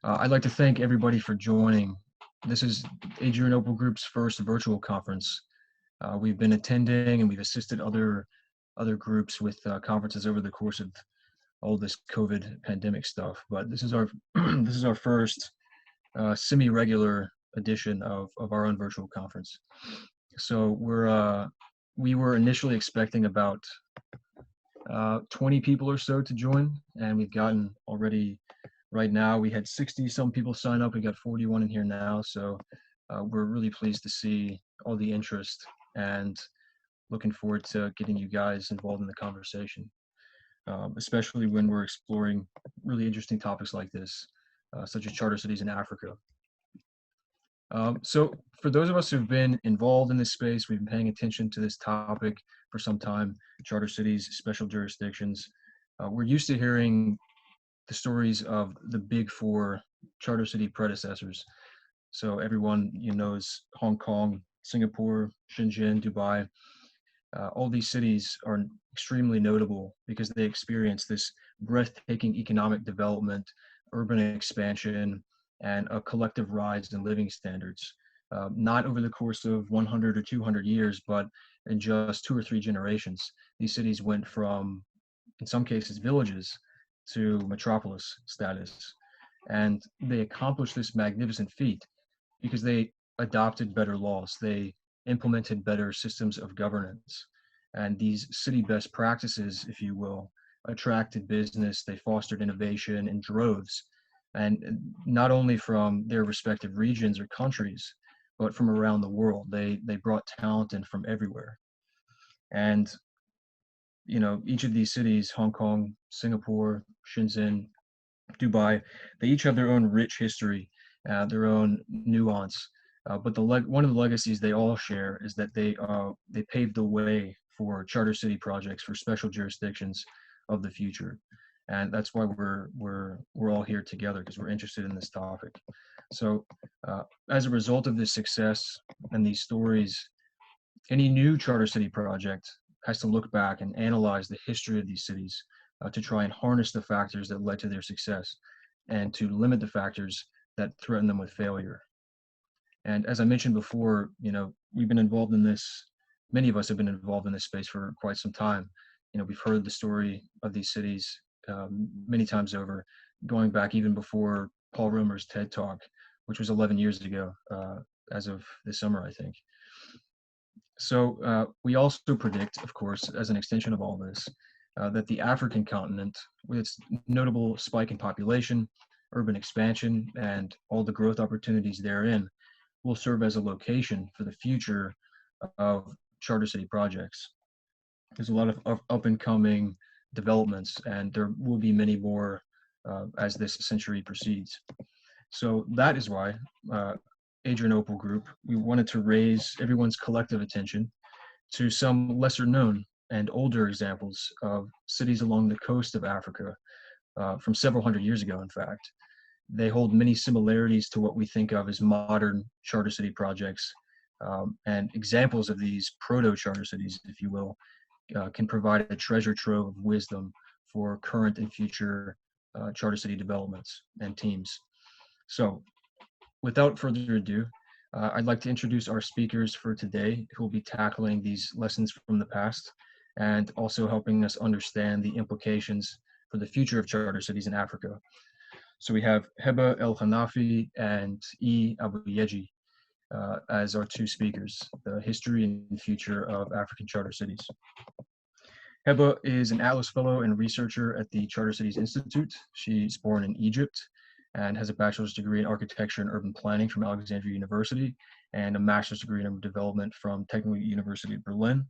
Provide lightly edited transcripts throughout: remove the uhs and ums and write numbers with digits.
I'd like to thank everybody for joining. This is Adrianople Group's first virtual conference. We've been attending and we've assisted other groups with conferences over the course of all this COVID pandemic stuff. But this is our this is our first semi-regular edition of our own virtual conference. So we were initially expecting about 20 people or so to join, and we've gotten already. Right now, we had 60 some people sign up. We got 41 in here now, so we're really pleased to see all the interest and looking forward to getting you guys involved in the conversation, especially when we're exploring really interesting topics like this, such as charter cities in Africa. So for those of us who've been involved in this space, we've been paying attention to this topic for some time, charter cities, special jurisdictions. We're used to hearing the stories of the big four charter city predecessors. So everyone knows Hong Kong, Singapore, Shenzhen, Dubai. All these cities are extremely notable because they experience this breathtaking economic development, urban expansion, and a collective rise in living standards. Not over the course of 100 or 200 years, but in just 2 or 3 generations. These cities went from, in some cases, villages to metropolis status. And they accomplished this magnificent feat because they adopted better laws. They implemented better systems of governance. And these city best practices, if you will, attracted business. They fostered innovation in droves. And not only from their respective regions or countries, but from around the world. They brought talent in from everywhere. And each of these cities, Hong Kong, Singapore, Shenzhen, Dubai, they each have their own rich history, their own nuance. But one of the legacies they all share is that they paved the way for charter city projects for special jurisdictions of the future, and that's why we're all here together, because we're interested in this topic. So, as a result of this success and these stories, any new charter city project has to look back and analyze the history of these cities to try and harness the factors that led to their success and to limit the factors that threaten them with failure. And as I mentioned before, we've been involved in this, many of us have been involved in this space for quite some time. We've heard the story of these cities many times over, going back even before Paul Romer's TED Talk, which was 11 years ago, as of this summer, I think. So we also predict, of course, as an extension of all this, that the African continent, with its notable spike in population, urban expansion, and all the growth opportunities therein, will serve as a location for the future of charter city projects. There's a lot of up-and-coming developments, and there will be many more as this century proceeds. So that is why Adrianople Group, we wanted to raise everyone's collective attention to some lesser known and older examples of cities along the coast of Africa from several hundred years ago, in fact. They hold many similarities to what we think of as modern charter city projects, and examples of these proto-charter cities, if you will, can provide a treasure trove of wisdom for current and future charter city developments and teams. So without further ado, I'd like to introduce our speakers for today, who will be tackling these lessons from the past and also helping us understand the implications for the future of charter cities in Africa. So we have Heba El Hanafi and Abu Yeji as our two speakers, the history and future of African charter cities. Heba is an Atlas Fellow and researcher at the Charter Cities Institute. She's born in Egypt and has a bachelor's degree in architecture and urban planning from Alexandria University and a master's degree in urban development from Technical University of Berlin.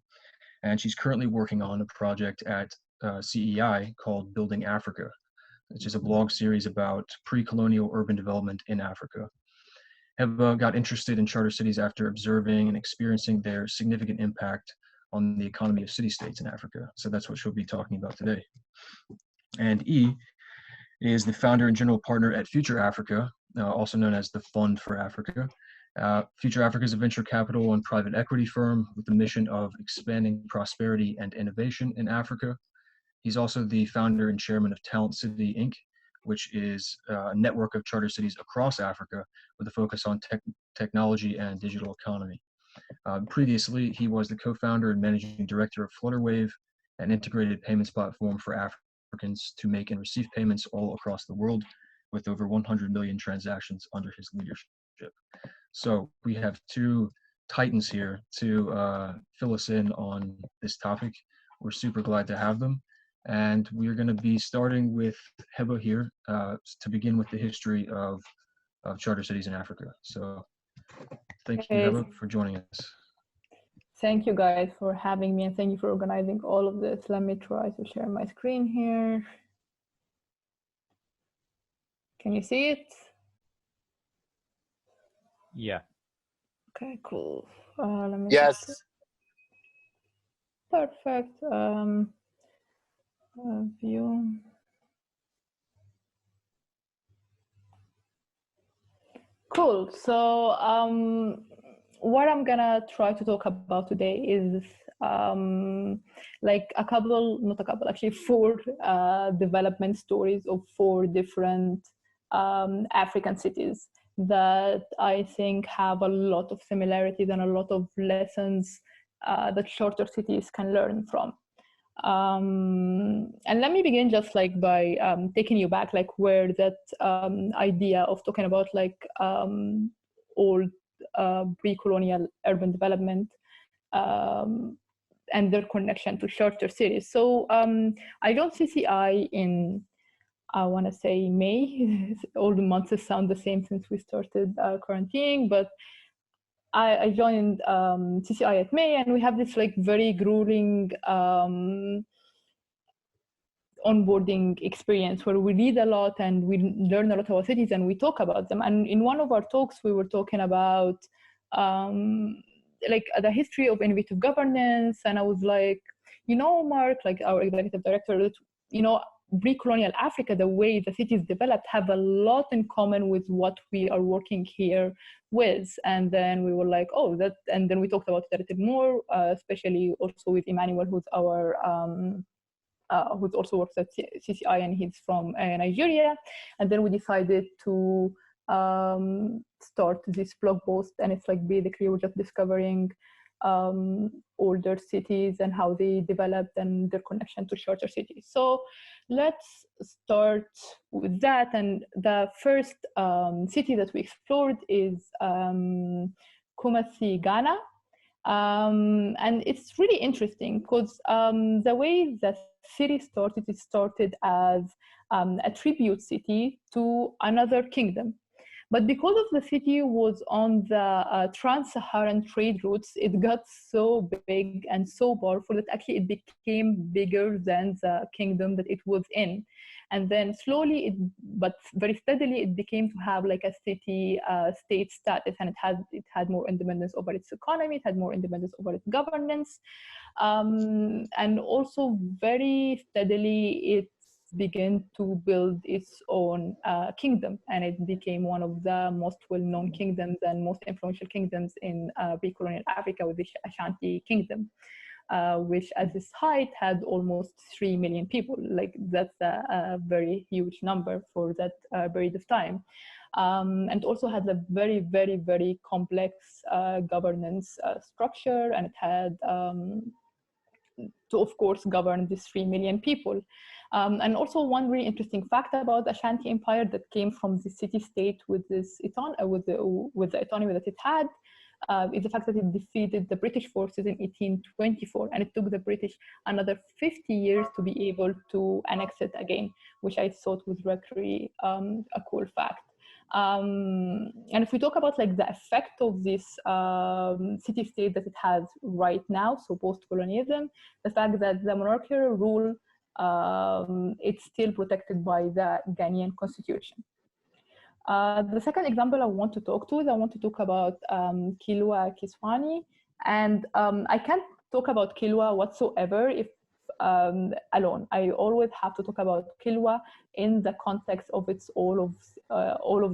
And she's currently working on a project at CEI called Building Africa, which is a blog series about pre-colonial urban development in Africa. Heba got interested in charter cities after observing and experiencing their significant impact on the economy of city-states in Africa. So that's what she'll be talking about today. And is the founder and general partner at Future Africa, also known as the Fund for Africa. Future Africa is a venture capital and private equity firm with the mission of expanding prosperity and innovation in Africa. He's also the founder and chairman of Talent City, Inc., which is a network of charter cities across Africa with a focus on technology and digital economy. Previously, he was the co-founder and managing director of Flutterwave, an integrated payments platform for Africans to make and receive payments all across the world, with over 100 million transactions under his leadership. So we have two titans here to fill us in on this topic. We're super glad to have them. And we're going to be starting with Heba here to begin with the history of charter cities in Africa. So thank you, Heba, for joining us. Thank you guys for having me, and thank you for organizing all of this. Let me try to share my screen here. Can you see it? Yeah. Okay, cool. Let me yes. Perfect. View. Cool. So what I'm gonna try to talk about today is like actually 4 development stories of 4 different African cities that I think have a lot of similarities and a lot of lessons that charter cities can learn from. And let me begin just like by taking you back, like where that idea of talking about like old pre-colonial urban development and their connection to charter cities. So I joined CCI in, I want to say May. All the months sound the same since we started quarantining, but I joined CCI at May, and we have this like very grueling onboarding experience where we read a lot and we learn a lot about cities and we talk about them. And in one of our talks, we were talking about like the history of innovative governance. And I was like, you know, Mark, like our executive director, you know, pre-colonial Africa, the way the cities developed have a lot in common with what we are working here with. And then we were like, oh, that, and then we talked about it a little more, especially also with Emmanuel, who's our who also works at CCI, and he's from Nigeria. And then we decided to start this blog post, and it's like basically we're just discovering older cities and how they developed and their connection to charter cities. So let's start with that. And the first city that we explored is Kumasi, Ghana. And it's really interesting because the way the city started, it started as a tribute city to another kingdom. But because of the city was on the trans-Saharan trade routes, it got so big and so powerful that actually it became bigger than the kingdom that it was in. And then slowly, but very steadily, it became to have like a city-state status, and it had more independence over its economy, it had more independence over its governance, and also very steadily it began to build its own kingdom, and it became one of the most well-known kingdoms and most influential kingdoms in pre-colonial Africa, with the Ashanti Kingdom. Which at its height had almost 3 million people. Like that's a very huge number for that period of time. And also had a very, very, very complex governance structure, and it had to, of course, govern these 3 million people. And also one really interesting fact about the Ashanti Empire that came from the city-state with this with the autonomy that it had, is the fact that it defeated the British forces in 1824, and it took the British another 50 years to be able to annex it again, which I thought was really a cool fact. And if we talk about like the effect of this city-state that it has right now, so post-colonialism, the fact that the monarchical rule, it's still protected by the Ghanaian constitution. The second example I want to talk about Kilwa Kiswani, and I can't talk about Kilwa whatsoever if alone. I always have to talk about Kilwa in the context of all of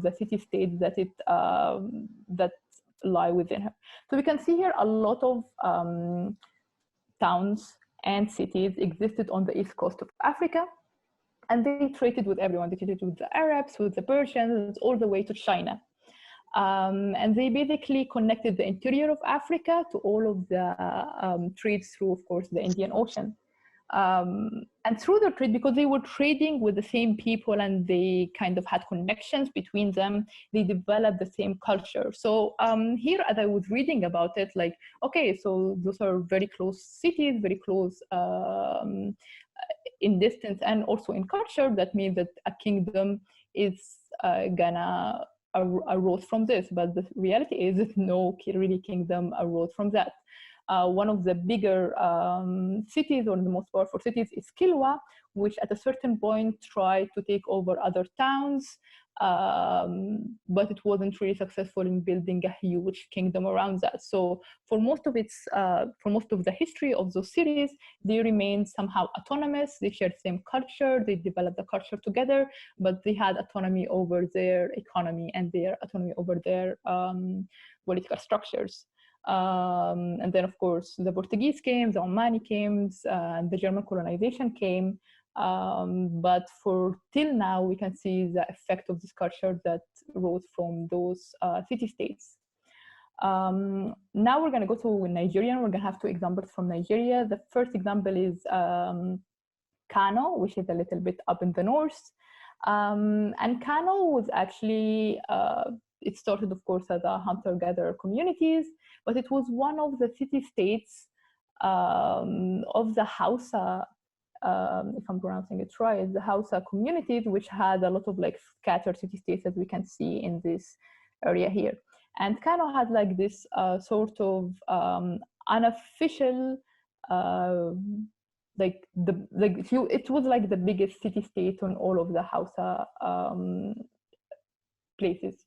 the city-states that that lie within her. So we can see here a lot of towns and cities existed on the east coast of Africa. And they traded with everyone. They traded with the Arabs, with the Persians, all the way to China. And they basically connected the interior of Africa to all of the trades through, of course, the Indian Ocean. And through their trade, because they were trading with the same people and they kind of had connections between them, they developed the same culture. So here, as I was reading about it, like, okay, so those are very close cities, very close in distance and also in culture. That means that a kingdom is gonna arose from this, but the reality is that no really kingdom arose from that. One of the bigger cities, or the most powerful cities, is Kilwa, which at a certain point tried to take over other towns, but it wasn't really successful in building a huge kingdom around that. So for most of the history of those cities, they remained somehow autonomous. They shared the same culture. They developed the culture together, but they had autonomy over their economy and their autonomy over their political structures. And then, of course, the Portuguese came, the Omani came, and the German colonization came. But for till now, we can see the effect of this culture that rose from those city-states. Now we're going to go to Nigeria. We're going to have two examples from Nigeria. The first example is Kano, which is a little bit up in the north. And Kano was actually, it started, of course, as a hunter-gatherer communities, but it was one of the city-states of the Hausa, if I'm pronouncing it right, the Hausa communities, which had a lot of like scattered city-states, as we can see in this area here. And Kano had like this sort of unofficial, it was like the biggest city-state on all of the Hausa places.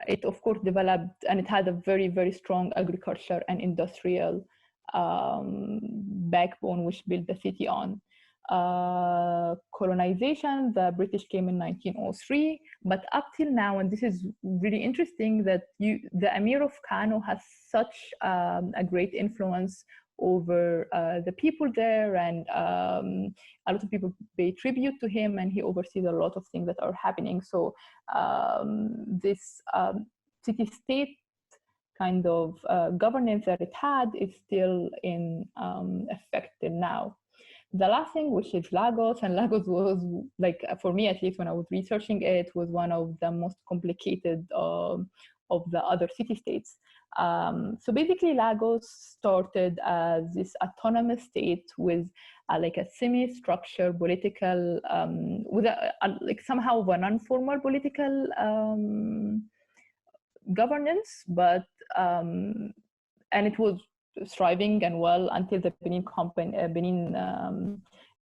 It, of course, developed, and it had a very, very strong agriculture and industrial backbone, which built the city on. Colonization, the British came in 1903, but up till now, and this is really interesting, that the Emir of Kano has such a great influence over the people there, and a lot of people pay tribute to him, and he oversees a lot of things that are happening. So this city-state kind of governance that it had is still in effect till now. The last thing, which is Lagos, and Lagos was, like, for me at least when I was researching it, was one of the most complicated of the other city-states. So basically Lagos started as this autonomous state with like a semi-structured political, with like somehow a non-formal political governance, but and it was thriving and well until the Benin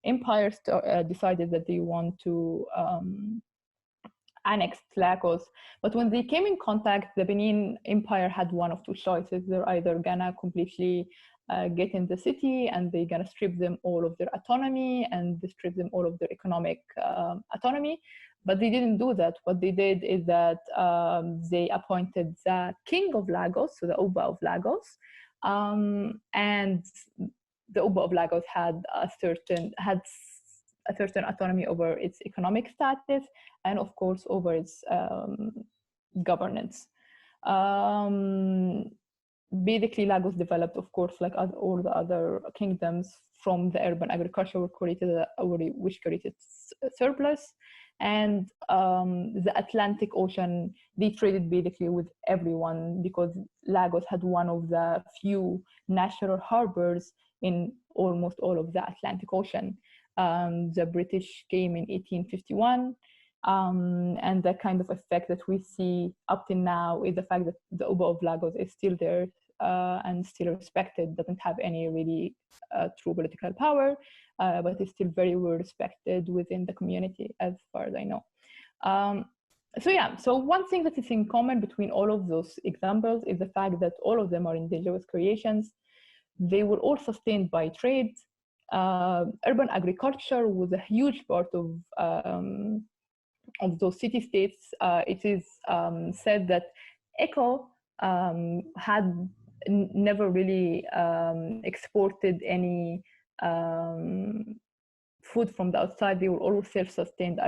Empire decided that they want to annexed Lagos. But when they came in contact, the Benin Empire had one of two choices. They're either gonna completely get in the city, and they're gonna strip them all of their autonomy and strip them all of their economic autonomy. But they didn't do that. What they did is that they appointed the king of Lagos, so the Oba of Lagos, and the Oba of Lagos had a certain autonomy over its economic status, and of course over its governance. Basically, Lagos developed, of course, like all the other kingdoms, from the urban agriculture, which created surplus, and the Atlantic Ocean. They traded basically with everyone, because Lagos had one of the few natural harbors in almost all of the Atlantic Ocean. The British came in 1851, and the kind of effect that we see up to now is the fact that the Oba of Lagos is still there and still respected, doesn't have any really true political power, but is still very well respected within the community, as far as I know. So one thing that is in common between all of those examples is the fact that all of them are indigenous creations. They were all sustained by trade. Urban agriculture was a huge part of those city-states. It is said that Eco had never really exported any food from the outside. They were always self-sustained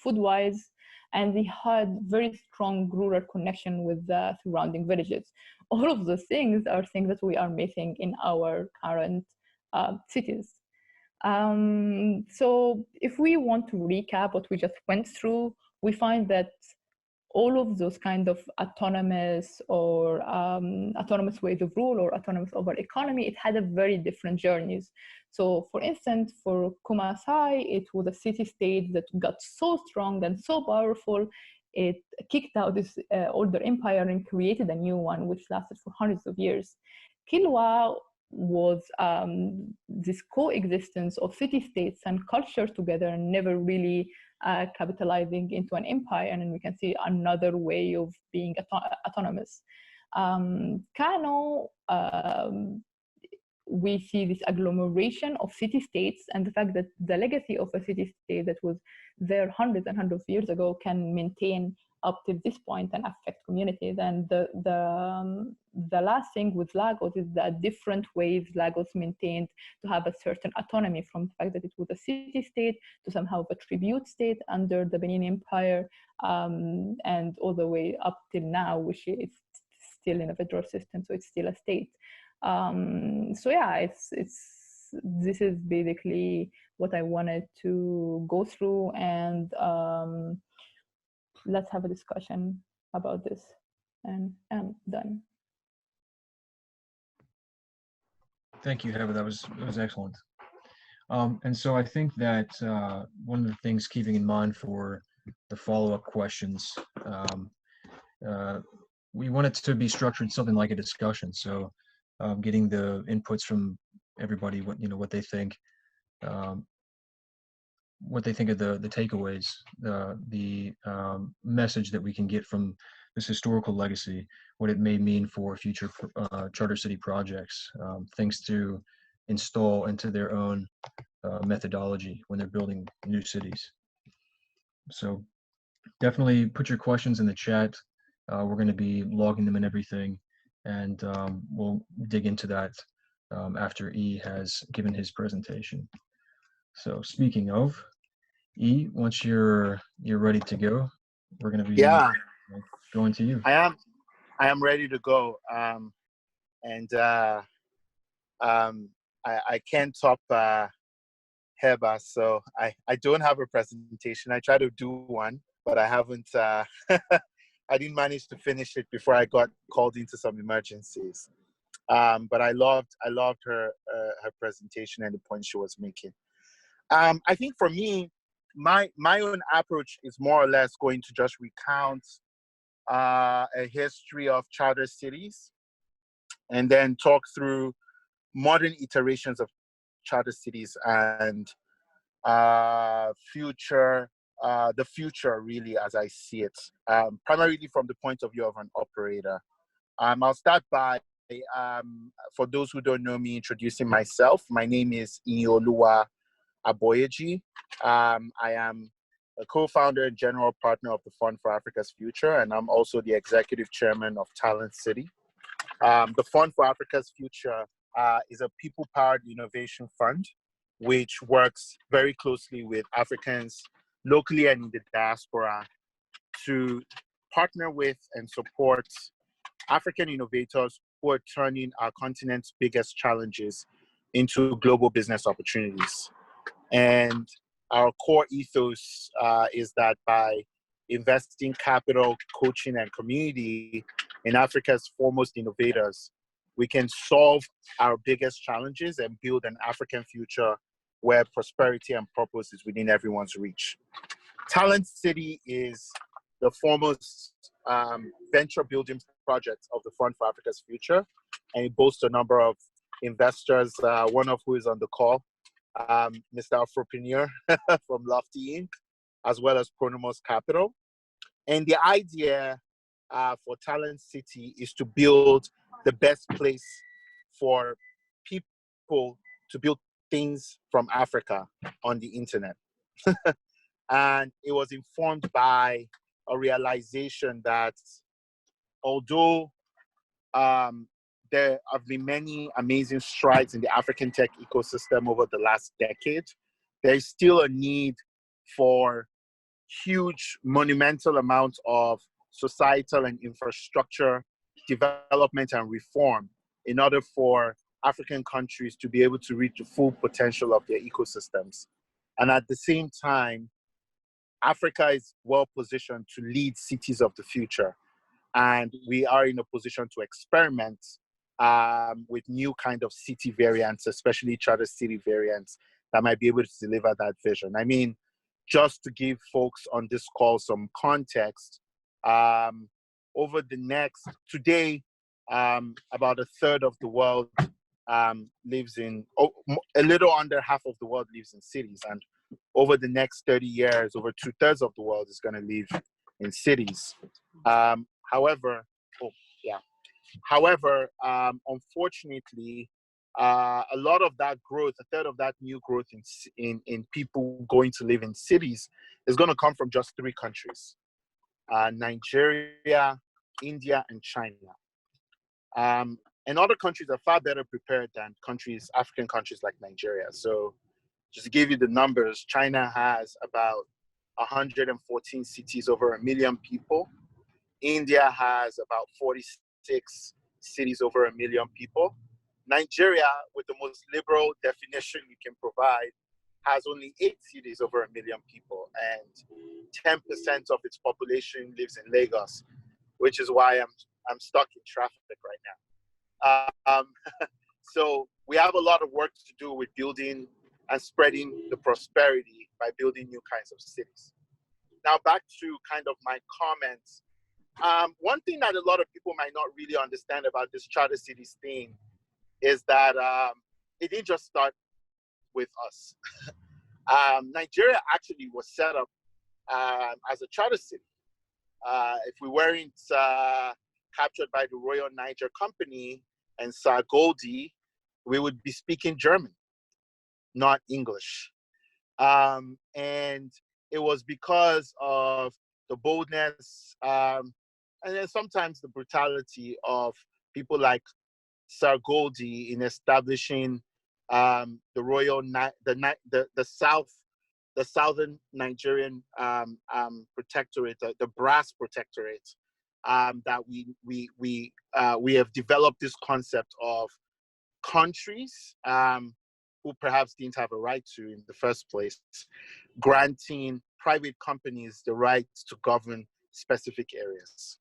food-wise, and they had very strong rural connection with the surrounding villages. All of those things are things that we are missing in our current cities. So if we want to recap what we just went through, we find that all of those kind of autonomous or autonomous ways of rule or autonomous over economy, it had a very different journeys. So for instance, for Kumasi, it was a city-state that got so strong and so powerful, it kicked out this older empire and created a new one, which lasted for hundreds of years. Kilwa was this coexistence of city-states and culture together, and never really capitalizing into an empire, and then we can see another way of being autonomous. Kano, we see this agglomeration of city-states, and the fact that the legacy of a city-state that was there hundreds and hundreds of years ago can maintain up to this point and affect communities. And the last thing with Lagos is that different ways Lagos maintained to have a certain autonomy, from the fact that it was a city-state to somehow a tribute state under the Benin Empire, and all the way up till now, which is still in a federal system, so it's still a state. So yeah, this is basically what I wanted to go through, and let's have a discussion about this, and I'm done. Thank you, Heba. That was excellent. And so I think that one of the things keeping in mind for the follow-up questions, we want it to be structured something like a discussion. So getting the inputs from everybody, what they think, of the takeaways, the message that we can get from this historical legacy, what it may mean for future charter city projects, things to install into their own methodology when they're building new cities. So definitely put your questions in the chat. We're going to be logging them and everything, and we'll dig into that after E has given his presentation. So speaking of, E, once you're ready to go, we're going to be going to you. I am ready to go, and I can't top Heba, so I don't have a presentation. I tried to do one, but I haven't. I didn't manage to finish it before I got called into some emergencies. But I loved her presentation and the point she was making. I think for me, my own approach is more or less going to just recount a history of charter cities, and then talk through modern iterations of charter cities and the future really as I see it, primarily from the point of view of an operator. I'll start by, for those who don't know me, introducing myself. My name is Inyoluwa Aboyeji. I am a co-founder and general partner of the Fund for Africa's Future, and I'm also the executive chairman of Talent City. The Fund for Africa's Future is a people-powered innovation fund, which works very closely with Africans locally and in the diaspora to partner with and support African innovators who are turning our continent's biggest challenges into global business opportunities. And our core ethos is that by investing capital, coaching, and community in Africa's foremost innovators, we can solve our biggest challenges and build an African future where prosperity and purpose is within everyone's reach. Talent City is the foremost venture building project of the Fund for Africa's Future, and it boasts a number of investors, one of who is on the call, Mr. Afropreneur from Lofty Inc., as well as Pronomos Capital. And the idea for Talent City is to build the best place for people to build things from Africa on the internet. And it was informed by a realization that although there have been many amazing strides in the African tech ecosystem over the last decade, there is still a need for huge, monumental amounts of societal and infrastructure development and reform in order for African countries to be able to reach the full potential of their ecosystems. And at the same time, Africa is well positioned to lead cities of the future. And we are in a position to experiment with new kind of city variants, especially charter city variants that might be able to deliver that vision. I mean, just to give folks on this call some context, over the next, today, about a third of the world lives in, a little under half of the world lives in cities. And over the next 30 years, over 2/3 of the world is going to live in cities. However, unfortunately, a lot of that growth, a third of that new growth in people going to live in cities is going to come from just 3 countries, Nigeria, India, and China. And other countries are far better prepared than African countries like Nigeria. So just to give you the numbers, China has about 114 cities over 1 million people. India has about 46 cities over 1 million people. Nigeria, with the most liberal definition we can provide, has only 8 cities over 1 million people, and 10% of its population lives in Lagos, which is why I'm stuck in traffic right now. So we have a lot of work to do with building and spreading the prosperity by building new kinds of cities. Now back to kind of my comments. One thing that a lot of people might not really understand about this charter cities thing is that it didn't just start with us. Nigeria actually was set up as a charter city. If we weren't captured by the Royal Niger Company and Sir Goldie, we would be speaking German, not English. And it was because of the boldness and then sometimes the brutality of people like Sir Goldie in establishing the southern Nigerian protectorate, the brass protectorate, that we have developed this concept of countries who perhaps didn't have a right to in the first place, granting private companies the right to govern specific areas.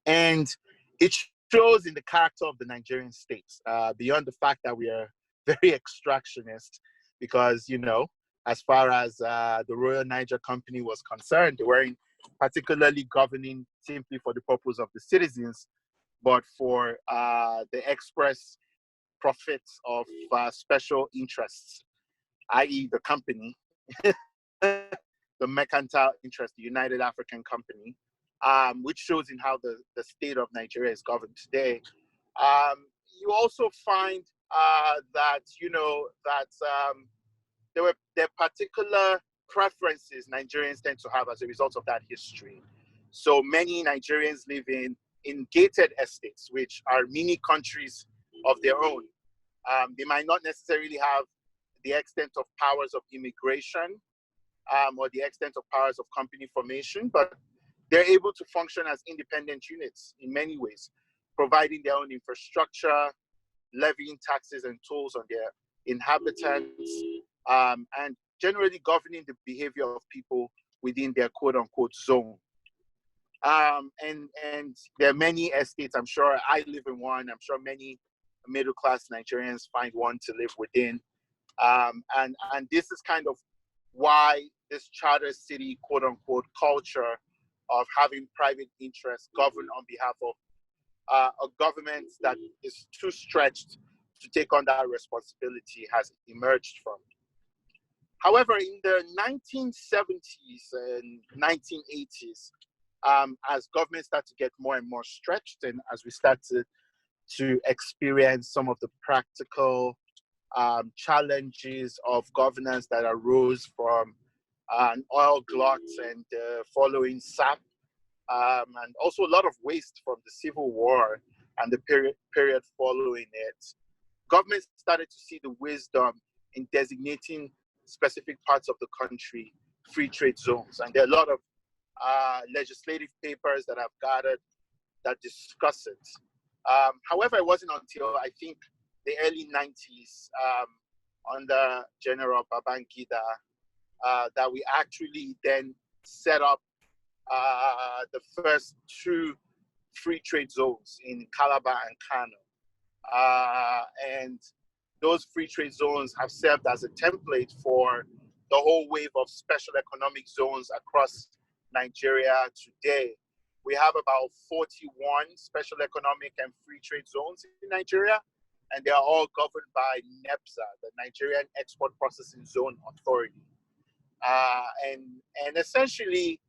And it shows in the character of the Nigerian states, beyond the fact that we are very extractionist, because, you know, as far as the Royal Niger Company was concerned, they weren't particularly governing simply for the purpose of the citizens, but for the express profits of special interests, i.e. the company, the mercantile interest, the United African Company, which shows in how the state of Nigeria is governed today. You also find that, you know, that there are particular preferences Nigerians tend to have as a result of that history. So many Nigerians live in gated estates, which are mini countries of their own. They might not necessarily have the extent of powers of immigration or the extent of powers of company formation, but they're able to function as independent units in many ways, providing their own infrastructure, levying taxes and tolls on their inhabitants, and generally governing the behavior of people within their quote-unquote zone. And there are many estates. I'm sure I live in one. I'm sure many middle-class Nigerians find one to live within. And this is kind of why this charter city quote-unquote culture of having private interests govern on behalf of a government that is too stretched to take on that responsibility has emerged from. However, in the 1970s and 1980s, as governments start to get more and more stretched, and as we start to experience some of the practical challenges of governance that arose from an oil glut and following SAP, and also a lot of waste from the Civil War and the period following it, governments started to see the wisdom in designating specific parts of the country free trade zones. And there are a lot of legislative papers that I've gathered that discuss it. However, it wasn't until I think the early 90s under General Babangida that we actually then set up the first two free trade zones in Calabar and Kano. And those free trade zones have served as a template for the whole wave of special economic zones across Nigeria today. We have about 41 special economic and free trade zones in Nigeria, and they are all governed by NEPZA, the Nigerian Export Processing Zone Authority. And essentially,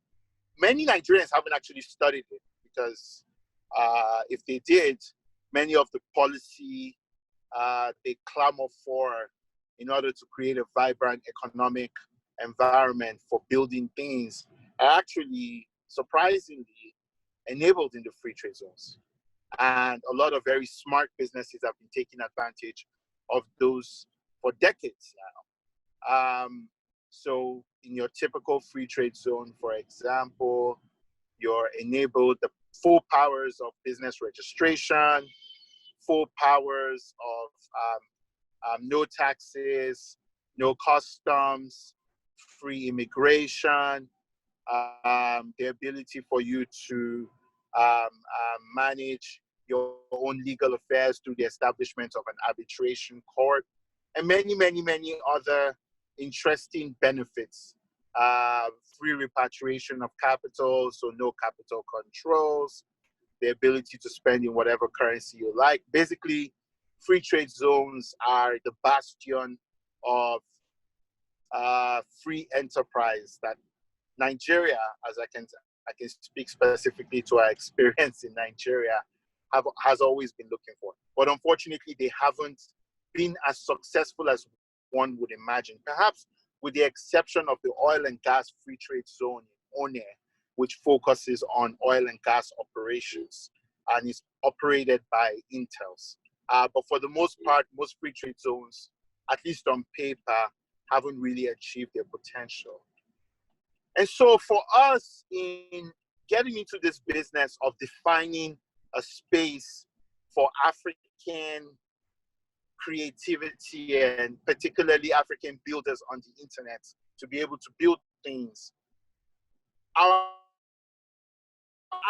many Nigerians haven't actually studied it because if they did, many of the policy they clamor for in order to create a vibrant economic environment for building things are actually surprisingly enabled in the free trade zones. And a lot of very smart businesses have been taking advantage of those for decades now. So in your typical free trade zone, for example, you're enabled the full powers of business registration, full powers of no taxes, no customs, free immigration, the ability for you to manage your own legal affairs through the establishment of an arbitration court, and many, many, many other interesting benefits. Free repatriation of capital, so no capital controls, the ability to spend in whatever currency you like. Basically, free trade zones are the bastion of free enterprise that Nigeria, as I can speak specifically to our experience in Nigeria, has always been looking for. But unfortunately, they haven't been as successful as one would imagine. Perhaps with the exception of the oil and gas free trade zone in One, which focuses on oil and gas operations and is operated by Intels. But for the most part, most free trade zones, at least on paper, haven't really achieved their potential. And so for us in getting into this business of defining a space for African creativity and particularly African builders on the internet to be able to build things, our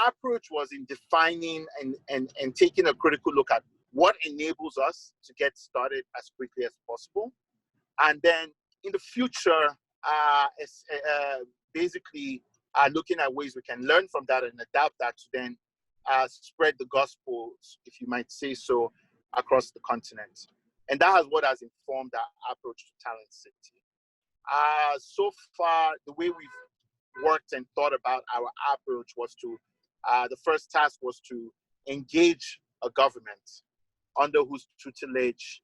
approach was in defining and taking a critical look at what enables us to get started as quickly as possible. And then in the future, basically looking at ways we can learn from that and adapt that to then spread the gospel, if you might say so, across the continent. And that is what has informed our approach to Talent City. So far, the way we've worked and thought about our approach was to, the first task was to engage a government under whose tutelage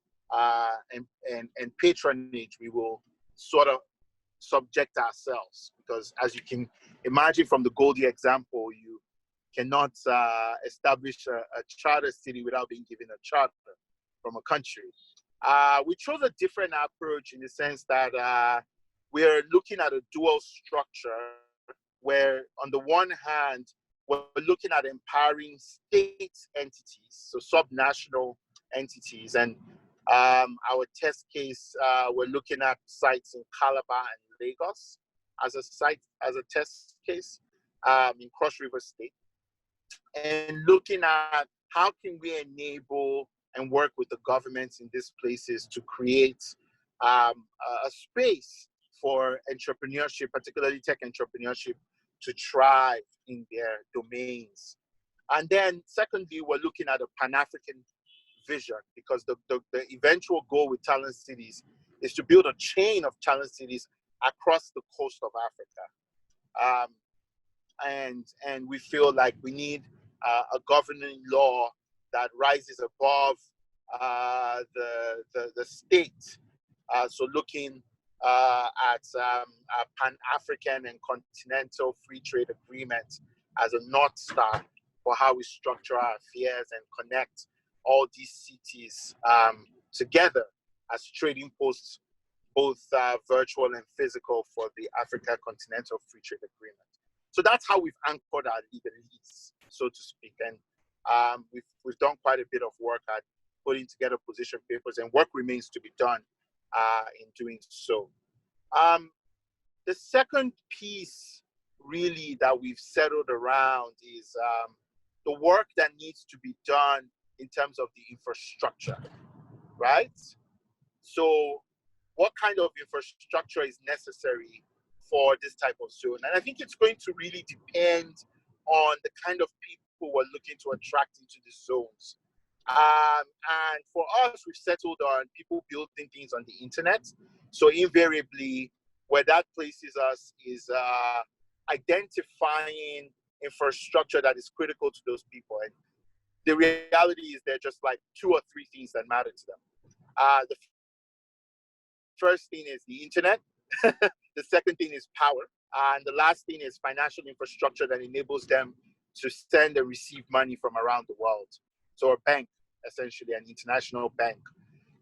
and patronage we will sort of subject ourselves. Because as you can imagine from the Goldie example, you cannot establish a charter city without being given a charter from a country. We chose a different approach in the sense that we're looking at a dual structure where on the one hand, we're looking at empowering state entities, so subnational entities. And our test case, we're looking at sites in Calabar and Lagos as a test case in Cross River State. And looking at how can we enable and work with the governments in these places to create a space for entrepreneurship, particularly tech entrepreneurship, to thrive in their domains. And then secondly, we're looking at a Pan-African vision, because the eventual goal with talent cities is to build a chain of talent cities across the coast of Africa. And we feel like we need a governing law that rises above the state. So looking at a Pan-African and continental free trade agreement as a North Star for how we structure our affairs and connect all these cities together as trading posts both virtual and physical, for the Africa Continental Free Trade Agreement. So that's how we've anchored our legalese, so to speak. And we've done quite a bit of work at putting together position papers, and work remains to be done in doing so. The second piece really that we've settled around is the work that needs to be done in terms of the infrastructure, right? So what kind of infrastructure is necessary for this type of zone? And I think it's going to really depend on the kind of people we're looking to attract into the zones. And for us, we've settled on people building things on the internet. So invariably, where that places us is identifying infrastructure that is critical to those people. And the reality is there are just like 2 or 3 things that matter to them. The first thing is the internet. The second thing is power. And the last thing is financial infrastructure that enables them to send and receive money from around the world. So a bank, essentially an international bank.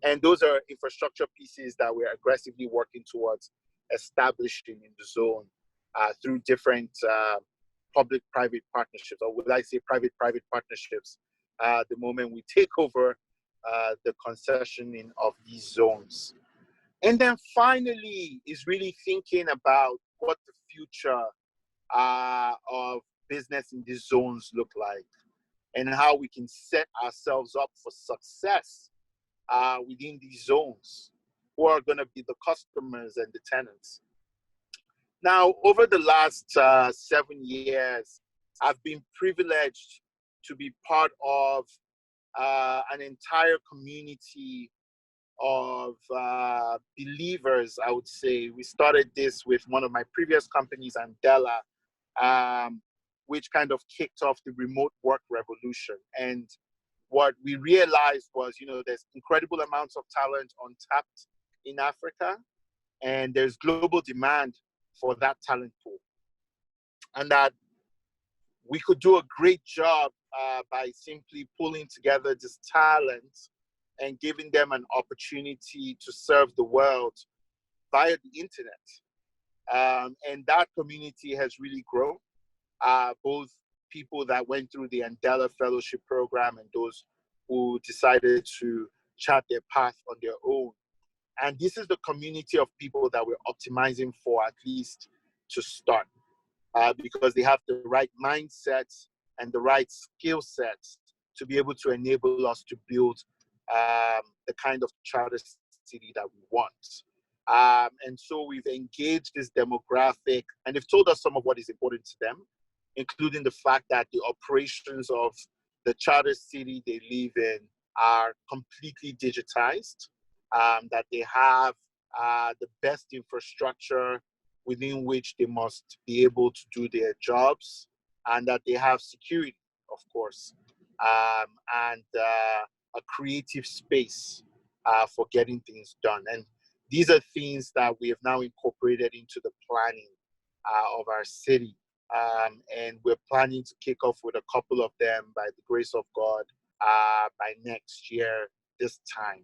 And those are infrastructure pieces that we're aggressively working towards establishing in the zone through different public-private partnerships, or would I say private-private partnerships, the moment we take over the concessioning of these zones. And then finally is really thinking about what the future of business in these zones look like, and how we can set ourselves up for success within these zones, who are going to be the customers and the tenants. Now, over the last 7 years, I've been privileged to be part of an entire community of believers, I would say. We started this with one of my previous companies, Andela, which kind of kicked off the remote work revolution. And what we realized was, there's incredible amounts of talent untapped in Africa, and there's global demand for that talent pool. And that we could do a great job by simply pulling together this talent and giving them an opportunity to serve the world via the internet. And that community has really grown, both people that went through the Andela Fellowship Program and those who decided to chart their path on their own. And this is the community of people that we're optimizing for, at least to start, because they have the right mindsets and the right skill sets to be able to enable us to build the kind of charter city that we want. And so we've engaged this demographic, and they've told us some of what is important to them, including the fact that the operations of the charter city they live in are completely digitized, that they have the best infrastructure within which they must be able to do their jobs, and that they have security, of course, and a creative space for getting things done. And these are things that we have now incorporated into the planning of our city. And we're planning to kick off with a couple of them, by the grace of God, by next year, this time.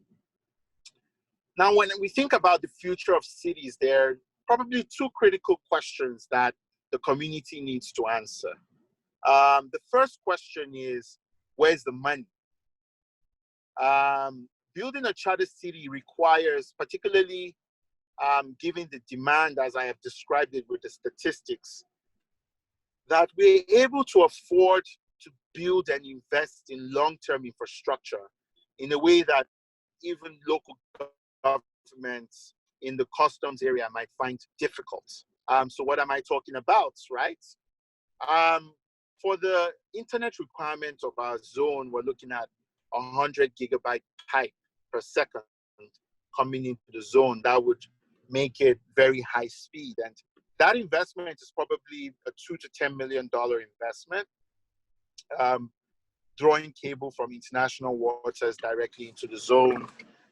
Now, when we think about the future of cities, there are probably 2 critical questions that the community needs to answer. The first question is, where's the money? Building a charter city requires, particularly given the demand as I have described it with the statistics, that we're able to afford to build and invest in long-term infrastructure in a way that even local governments in the customs area might find difficult. So what am I talking about, right? For the internet requirements of our zone, we're looking at 100 gigabyte pipe per second coming into the zone. That would make it very high speed. And that investment is probably a $2 to $10 million investment. Drawing cable from international waters directly into the zone,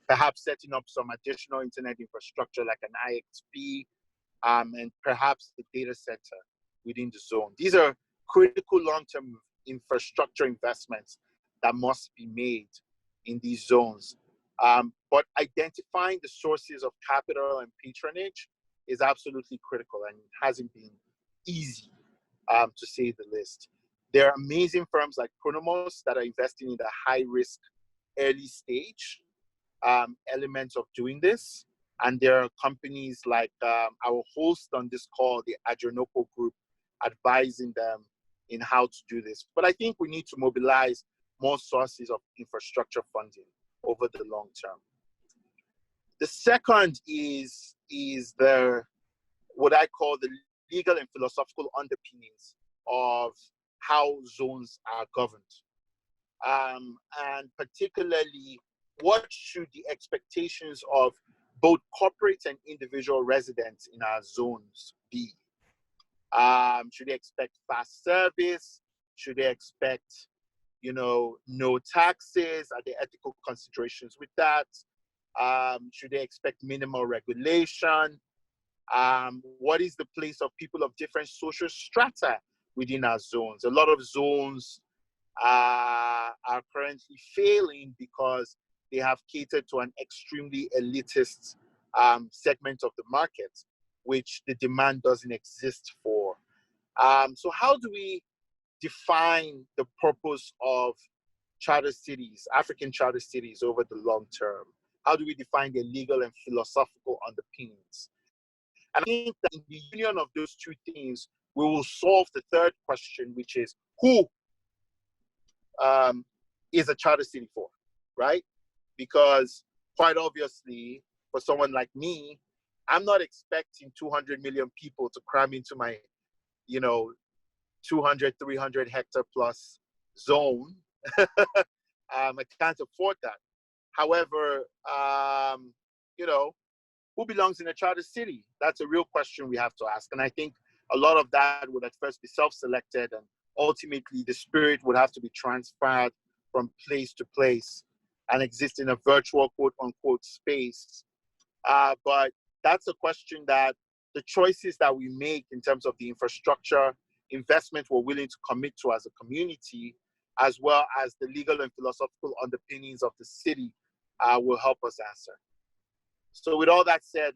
perhaps setting up some additional internet infrastructure like an IXP, and perhaps the data center within the zone. These are critical long-term infrastructure investments that must be made in these zones. But identifying the sources of capital and patronage is absolutely critical, and it hasn't been easy, to say the least. There are amazing firms like Pronomos that are investing in the high-risk early stage elements of doing this. And there are companies like our host on this call, the Adrianople group, advising them in how to do this. But I think we need to mobilize more sources of infrastructure funding over the long term. The second is the what I call the legal and philosophical underpinnings of how zones are governed. And particularly, what should the expectations of both corporate and individual residents in our zones be? Should they expect fast service? Should they expect, no taxes? Are there ethical considerations with that? Should they expect minimal regulation? What is the place of people of different social strata within our zones? A lot of zones are currently failing because they have catered to an extremely elitist segment of the market, which the demand doesn't exist for. So how do we define the purpose of charter cities, African charter cities, over the long term? How do we define the legal and philosophical underpinnings? And I think that in the union of those two things, we will solve the third question, which is who is a charter city for, right? Because quite obviously, for someone like me, I'm not expecting 200 million people to cram into my, 200, 300 hectare plus zone. I can't afford that. However, who belongs in a charter city? That's a real question we have to ask. And I think a lot of that would at first be self-selected, and ultimately the spirit would have to be transferred from place to place and exist in a virtual quote unquote space. But that's a question that the choices that we make in terms of the infrastructure investment we're willing to commit to as a community, as well as the legal and philosophical underpinnings of the city, will help us answer. So with all that said,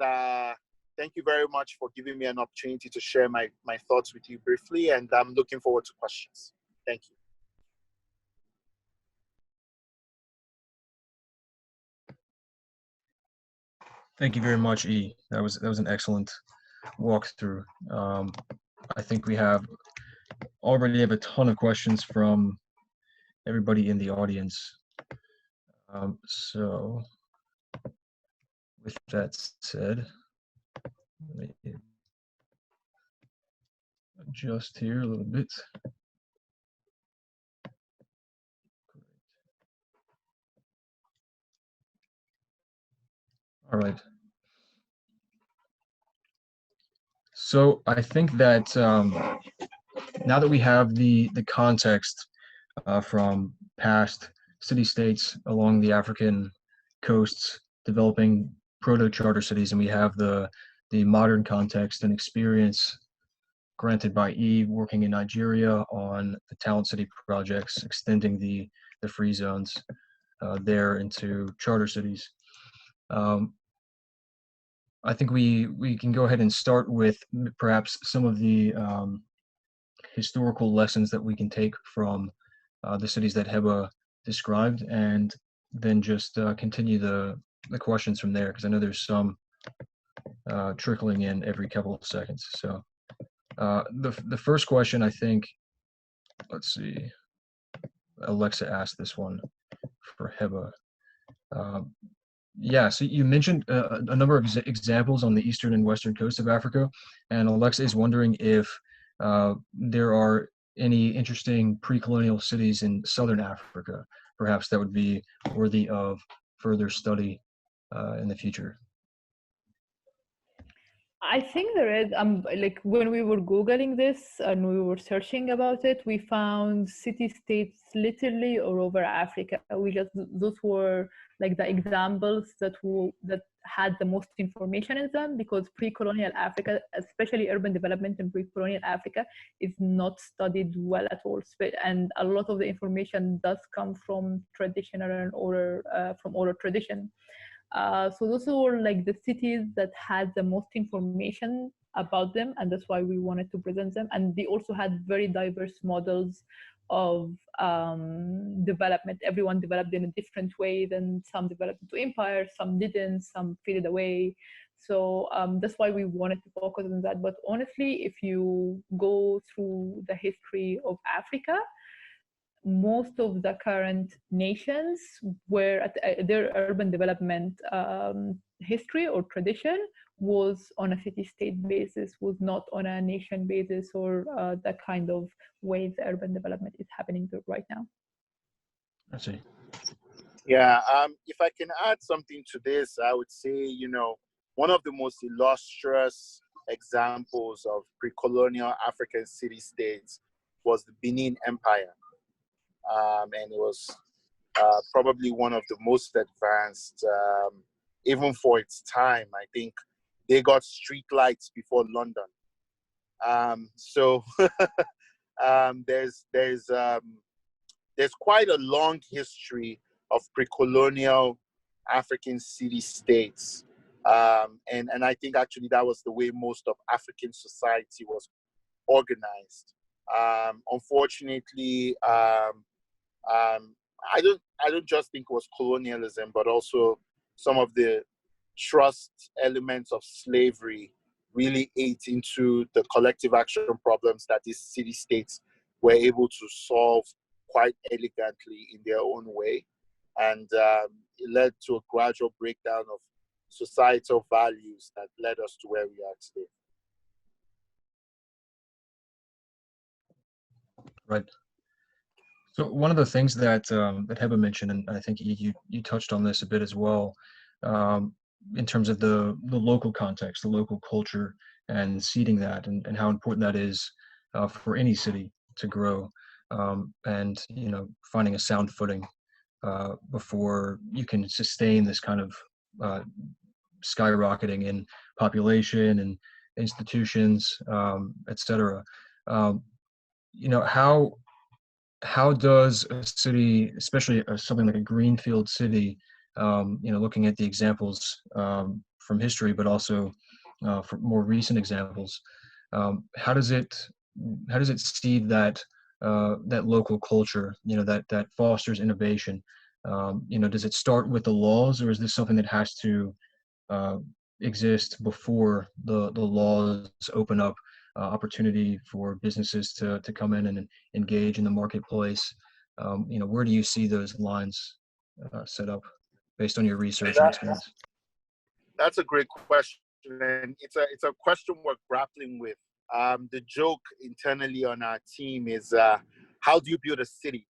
thank you very much for giving me an opportunity to share my thoughts with you briefly, and I'm looking forward to questions. Thank you. Thank you very much, E. That was an excellent walkthrough. I think we already have a ton of questions from everybody in the audience. So with that said, let me adjust here a little bit. All right. So I think that now that we have the context from past city-states along the African coasts developing proto-charter cities, and we have the modern context and experience granted by E working in Nigeria on the Talent City projects, extending the free zones there into charter cities. I think we can go ahead and start with perhaps some of the historical lessons that we can take from the cities that Heba described, and then just continue the questions from there, because I know there's some trickling in every couple of seconds. So the first question, I think, let's see, Alexa asked this one for Heba. Yeah, so you mentioned a number of examples on the eastern and western coast of Africa, and Alexa is wondering if there are any interesting pre-colonial cities in southern Africa, perhaps that would be worthy of further study in the future. I think there is, like when we were Googling this and we were searching about it, we found city-states literally all over Africa. Those were like the examples that had the most information in them, because pre-colonial Africa, especially urban development in pre-colonial Africa, is not studied well at all, and a lot of the information does come from traditional and oral tradition. So those were like the cities that had the most information about them, and that's why we wanted to present them. And they also had very diverse models of development. Everyone developed in a different way. Then some developed into empires, some didn't, some faded away. So that's why we wanted to focus on that. But honestly, if you go through the history of Africa, most of the current nations were at their urban development history or tradition was on a city-state basis, was not on a nation basis, or the kind of way the urban development is happening right now. I see. Yeah, if I can add something to this, I would say, one of the most illustrious examples of pre-colonial African city-states was the Benin Empire. And it was probably one of the most advanced, even for its time. I think they got street lights before London. So there's quite a long history of pre-colonial African city-states. And I think actually that was the way most of African society was organized. Unfortunately, I don't just think it was colonialism, but also some of the trust elements of slavery really ate into the collective action problems that these city-states were able to solve quite elegantly in their own way. And it led to a gradual breakdown of societal values that led us to where we are today. Right. So one of the things that that Heba mentioned, and I think you touched on this a bit as well, in terms of the local context, the local culture, and seeding that, and how important that is for any city to grow, and finding a sound footing before you can sustain this kind of skyrocketing in population and institutions, etc. How does a city, especially something like a greenfield city, looking at the examples from history, but also for more recent examples, how does it seed that local culture, that fosters innovation? Does it start with the laws, or is this something that has to exist before the laws open up opportunity for businesses to come in and engage in the marketplace? Where do you see those lines set up based on your research and experience? That's a great question, and it's a question we're grappling with. The joke internally on our team is, how do you build a city?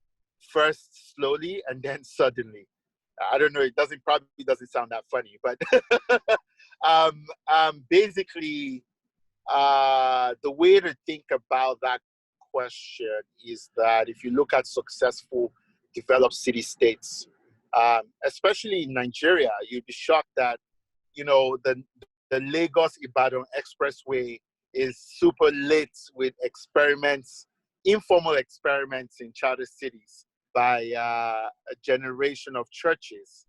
First slowly and then suddenly. I don't know, it probably doesn't sound that funny, but basically, the way to think about that question is that if you look at successful developed city-states, especially in Nigeria, you'd be shocked that, the Lagos-Ibadan Expressway is super lit with experiments, informal experiments in charter cities by a generation of churches.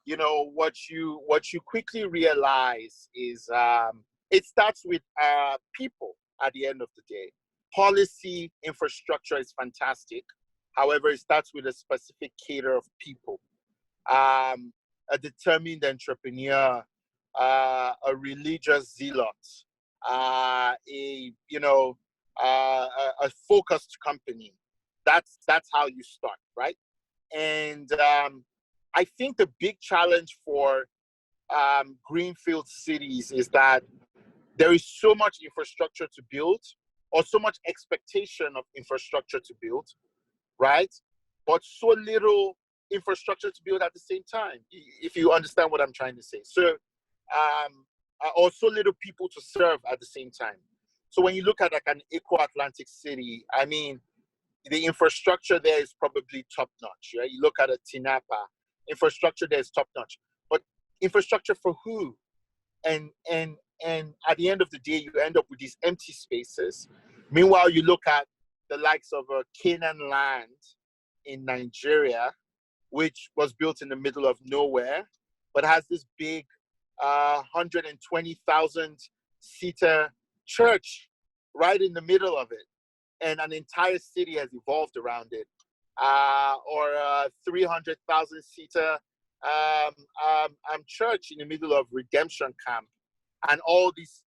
What you quickly realize is it starts with people at the end of the day. Policy infrastructure is fantastic. However, it starts with a specific cater of people. A determined entrepreneur, a religious zealot, a focused company. That's how you start, right? And I think the big challenge for greenfield cities is that there is so much infrastructure to build, or so much expectation of infrastructure to build, right? But so little infrastructure to build at the same time, if you understand what I'm trying to say. So, or so little people to serve at the same time. So when you look at like an Eco-Atlantic city, I mean, the infrastructure there is probably top notch. Right? You look at a Tinapa, infrastructure there is top notch, but infrastructure for who? And at the end of the day, you end up with these empty spaces. Meanwhile, you look at the likes of Canaan land in Nigeria, which was built in the middle of nowhere, but has this big 120,000 seater church right in the middle of it, and an entire city has evolved around it, or a 300,000 seater church in the middle of redemption camp, and all this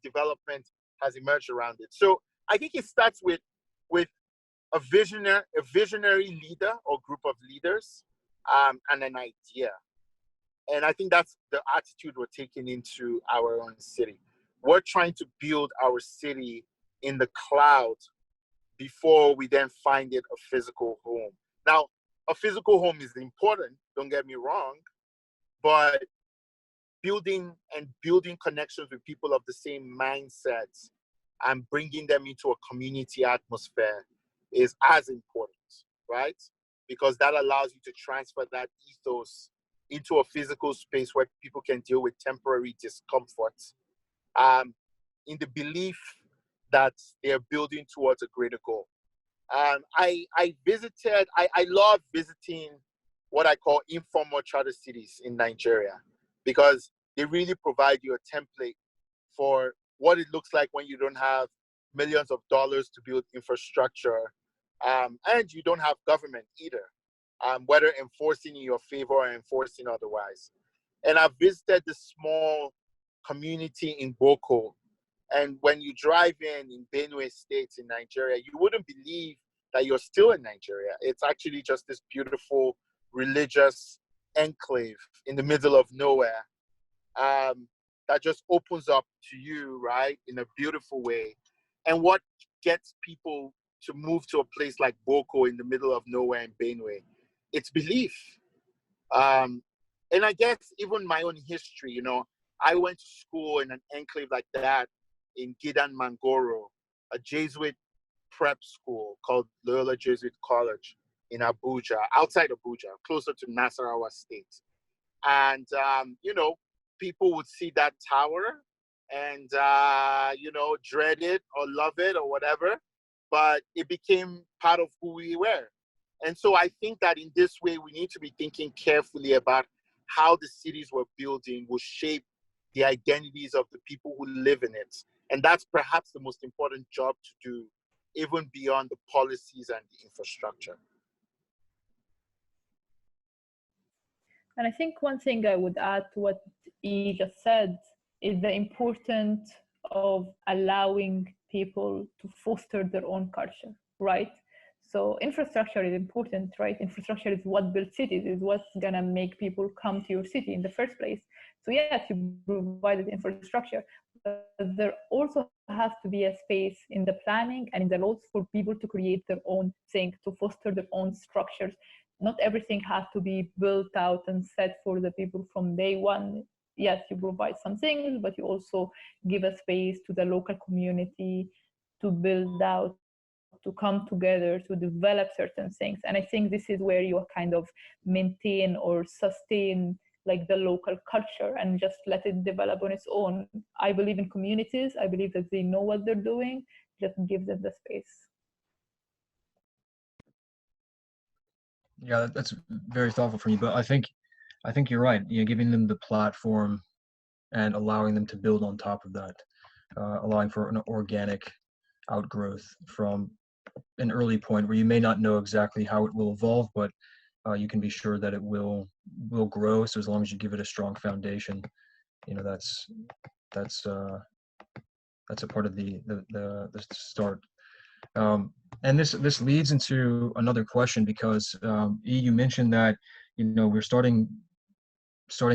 development has emerged around it. So I think it starts with a visionary leader or group of leaders, and an idea. And I think that's the attitude we're taking into our own city. We're trying to build our city in the cloud before we then find it a physical home. Now, a physical home is important, don't get me wrong, but building connections with people of the same mindsets and bringing them into a community atmosphere is as important, right? Because that allows you to transfer that ethos into a physical space where people can deal with temporary discomfort, in the belief that they're building towards a greater goal. I love visiting what I call informal charter cities in Nigeria, because they really provide you a template for what it looks like when you don't have millions of dollars to build infrastructure, and you don't have government either, whether enforcing in your favor or enforcing otherwise. And I've visited this small community in Boko, and when you drive in Benue State in Nigeria, you wouldn't believe that you're still in Nigeria. It's actually just this beautiful religious enclave in the middle of nowhere, that just opens up to you, right, in a beautiful way. And what gets people to move to a place like Boko in the middle of nowhere in Benue? It's belief. And I guess even my own history, I went to school in an enclave like that in Gidan Mangoro, a Jesuit prep school called Loyola Jesuit College in Abuja, outside Abuja, closer to Nasarawa State. And, people would see that tower and, dread it or love it or whatever, but it became part of who we were. And so I think that in this way, we need to be thinking carefully about how the cities we're building will shape the identities of the people who live in it. And that's perhaps the most important job to do, even beyond the policies and the infrastructure. And I think one thing I would add to what E just said is the importance of allowing people to foster their own culture, right? So infrastructure is important, right? Infrastructure is what builds cities, is what's gonna make people come to your city in the first place. So yes, you provided infrastructure, but there also has to be a space in the planning and in the laws for people to create their own thing, to foster their own structures. Not everything has to be built out and set for the people from day one. Yes, you provide some things, but you also give a space to the local community to build out, to come together, to develop certain things. And I think this is where you kind of maintain or sustain like the local culture and just let it develop on its own. I believe in communities. I believe that they know what they're doing. Just give them the space. Yeah, that's very thoughtful from you. But I think you're right. Giving them the platform and allowing them to build on top of that, allowing for an organic outgrowth from an early point where you may not know exactly how it will evolve, but you can be sure that it will grow. So as long as you give it a strong foundation, that's a part of the start. And this leads into another question, because you mentioned that we're starting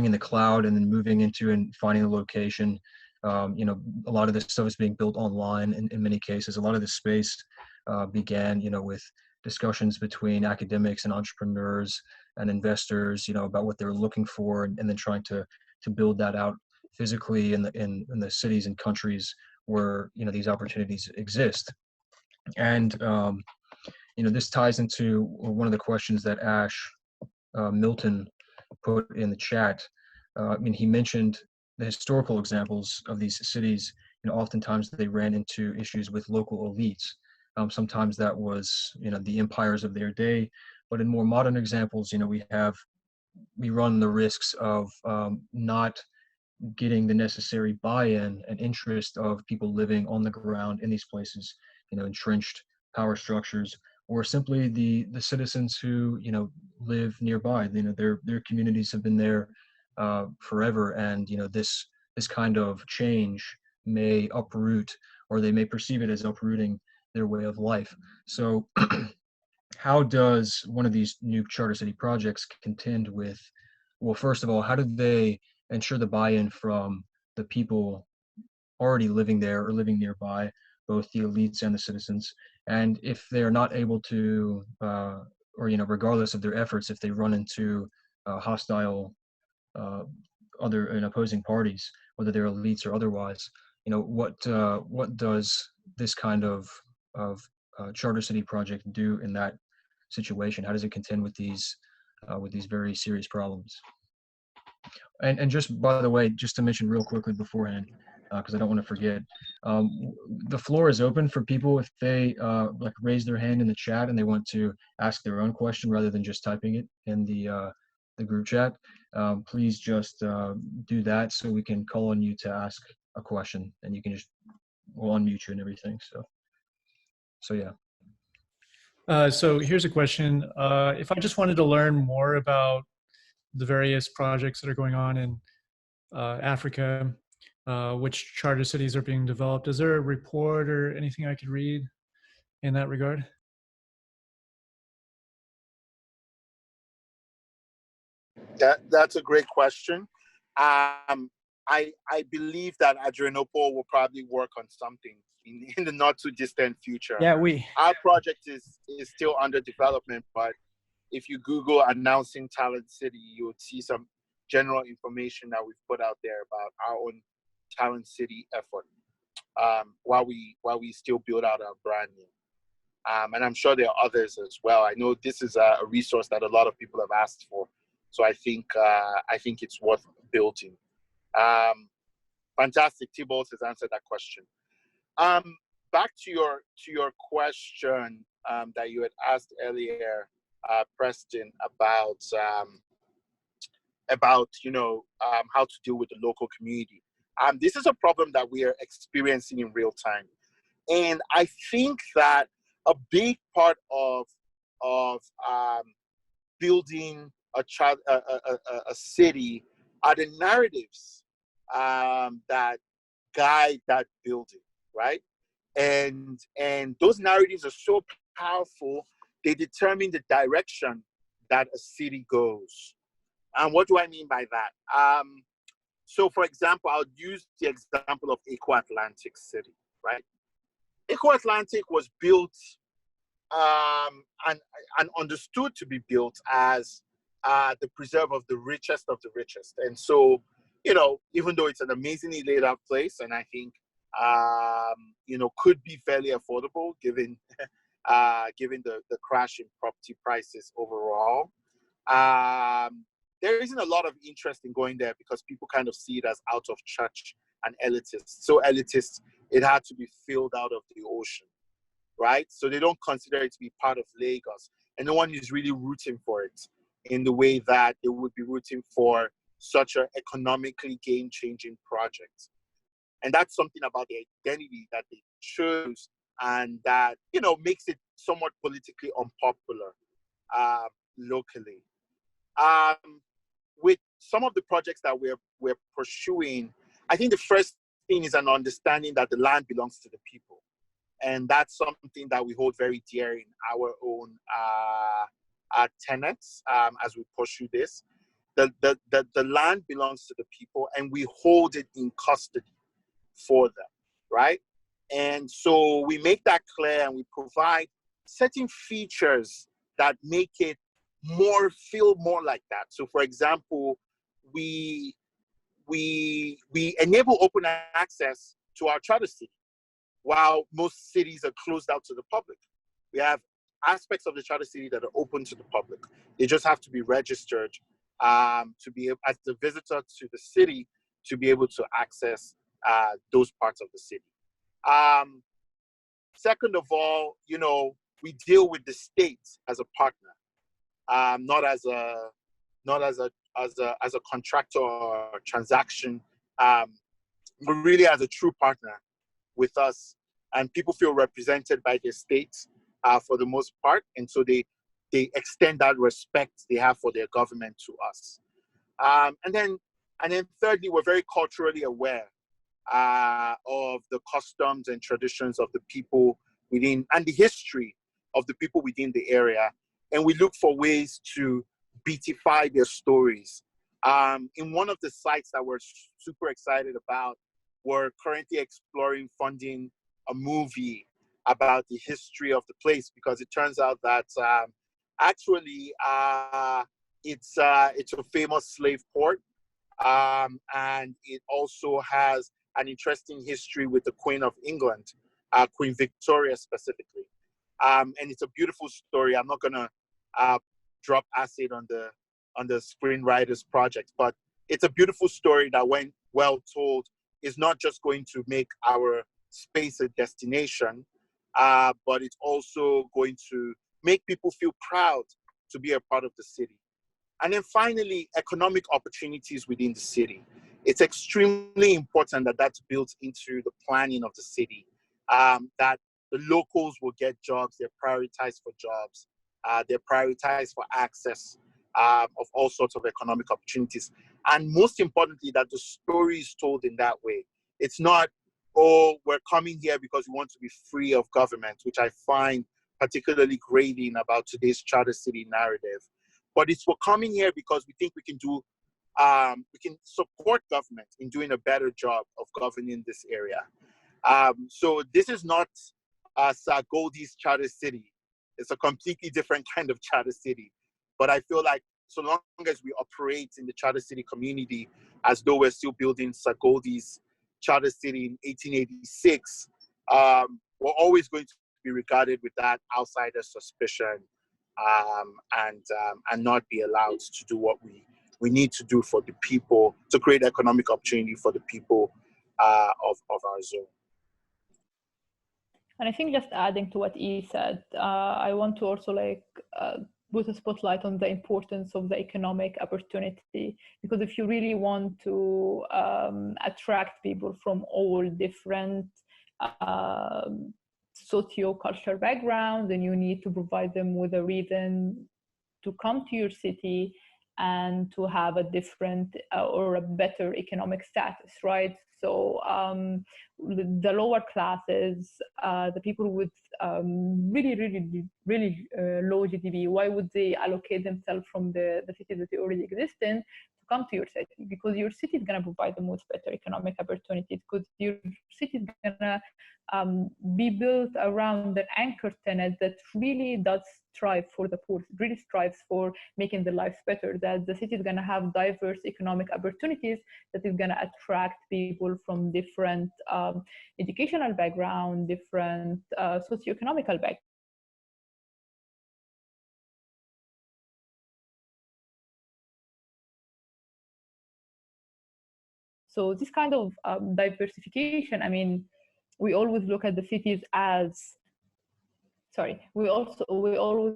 in the cloud and then moving into and finding a location. A lot of this stuff is being built online in many cases. A lot of this space began with discussions between academics and entrepreneurs and investors, about what they're looking for, and then trying to build that out physically in the cities and countries where these opportunities exist. And this ties into one of the questions that Ash Milton put in the chat. He mentioned the historical examples of these cities. Oftentimes they ran into issues with local elites. Sometimes that was, the empires of their day. But in more modern examples, we run the risks of not getting the necessary buy-in and interest of people living on the ground in these places, entrenched power structures, or simply the citizens who live nearby. Their communities have been there forever, and this kind of change may uproot, or they may perceive it as uprooting their way of life. So how does one of these new charter city projects contend with, well, first of all, how do they ensure the buy-in from the people already living there or living nearby, both the elites and the citizens? And if they're not able to, or regardless of their efforts, if they run into hostile other and opposing parties, whether they're elites or otherwise, what does this kind of charter city project do in that situation? How does it contend with these very serious problems? And just by the way, just to mention real quickly beforehand, because I don't want to forget, the floor is open for people if they raise their hand in the chat and they want to ask their own question rather than just typing it in the group chat. Please just do that so we can call on you to ask a question, and you can we'll unmute you and everything. So yeah. So here's a question. If I just wanted to learn more about the various projects that are going on in Africa, which charter cities are being developed, is there a report or anything I could read in that regard? That's a great question. I believe that Adrianople will probably work on something in the not too distant future. Yeah, our project is still under development, but if you Google announcing Talent City, you'll see some general information that we've put out there about our own Talent City effort, while we still build out our branding. And I'm sure there are others as well. I know this is a resource that a lot of people have asked for, so I think it's worth building. Fantastic. T-Balls has answered that question. Back to your question that you had asked earlier, Preston, about how to deal with the local community. This is a problem that we are experiencing in real time, and I think that a big part of building a city are the narratives that guide that building, right? And those narratives are so powerful, they determine the direction that a city goes. And what do I mean by that? So, for example, I'll use the example of Eco-Atlantic City, right? Eco-Atlantic was built and understood to be built as the preserve of the richest of the richest. And so, even though it's an amazingly laid out place, and I think, could be fairly affordable given the crash in property prices overall, there isn't a lot of interest in going there because people kind of see it as out of touch and elitist. So elitist, it had to be filled out of the ocean, right? So they don't consider it to be part of Lagos. And no one is really rooting for it in the way that they would be rooting for such an economically game-changing project. And that's something about the identity that they choose, and that, makes it somewhat politically unpopular locally. With some of the projects that we're pursuing, I think the first thing is an understanding that the land belongs to the people. And that's something that we hold very dear in our own tenets as we pursue this. The land belongs to the people, and we hold it in custody for them, right? And so we make that clear, and we provide certain features that make it feel more like that. So, for example, we enable open access to our charter city, while most cities are closed out to the public. We have aspects of the charter city that are open to the public. They just have to be registered to be able, as a visitor to the city, to be able to access those parts of the city. Second of all, you know, we deal with the state as a partner, not as a contractor or transaction, but really as a true partner with us. And people feel represented by their states for the most part, and so they extend that respect they have for their government to us. And then thirdly, we're very culturally aware of the customs and traditions of the people within, and the history of the people within the area. And we look for ways to beatify their stories. In one of the sites that we're super excited about, we're currently exploring funding a movie about the history of the place, because it turns out that actually it's a famous slave port, and it also has an interesting history with the Queen of England, Queen Victoria specifically. And it's a beautiful story. I'm not gonna drop acid on the screenwriters project, but it's a beautiful story that, when well told, is not just going to make our space a destination, but it's also going to make people feel proud to be a part of the city. And then finally, economic opportunities within the city. It's extremely important that that's built into the planning of the city, that the locals will get jobs, they're prioritized for jobs, they're prioritized for access of all sorts of economic opportunities. And most importantly, that the story is told in that way. It's not, oh, we're coming here because we want to be free of government, which I find particularly grating about today's charter city narrative. But it's, we're coming here because we think we can do, we can support government in doing a better job of governing this area. So this is not Sagodi's charter city. It's a completely different kind of charter city. But I feel like so long as we operate in the charter city community as though we're still building Sagodi's charter city in 1886, we're always going to be regarded with that outsider suspicion, and not be allowed to do what we need to do for the people, to create economic opportunity for the people of our zone. And I think, just adding to what E said, I want to also put a spotlight on the importance of the economic opportunity, because if you really want to attract people from all different socio-cultural backgrounds, then you need to provide them with a reason to come to your city and to have a different or a better economic status, right? So the lower classes, the people with really low GDP, why would they allocate themselves from the cities that they already exist in to come to your city? Because your city is going to provide them with better economic opportunities, because your city is going to be built around an anchor tenant that really does strive for the poor, really strives for making their lives better, that the city is going to have diverse economic opportunities, that is going to attract people from different educational background, different socioeconomical background. So this kind of diversification, I mean, we always look at the cities as, we always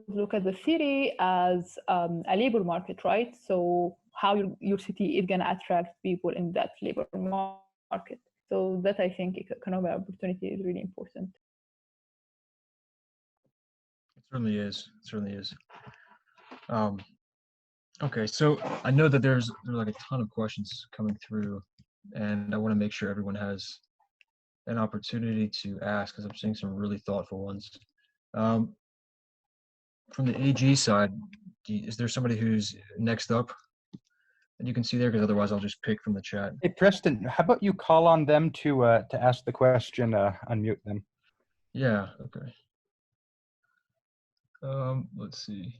look at the city as a labor market, right? So how your city is going to attract people in that labor market. So that, I think, economic opportunity is really important. It certainly is. It certainly is. Okay, so I know that there's like a ton of questions coming through, and I want to make sure everyone has an opportunity to ask, because I'm seeing some really thoughtful ones. From the AG side, is there somebody who's next up that you can see there? Because otherwise I'll just pick from the chat. Hey, Preston, how about you call on them to ask the question, unmute them. Yeah, okay. Let's see.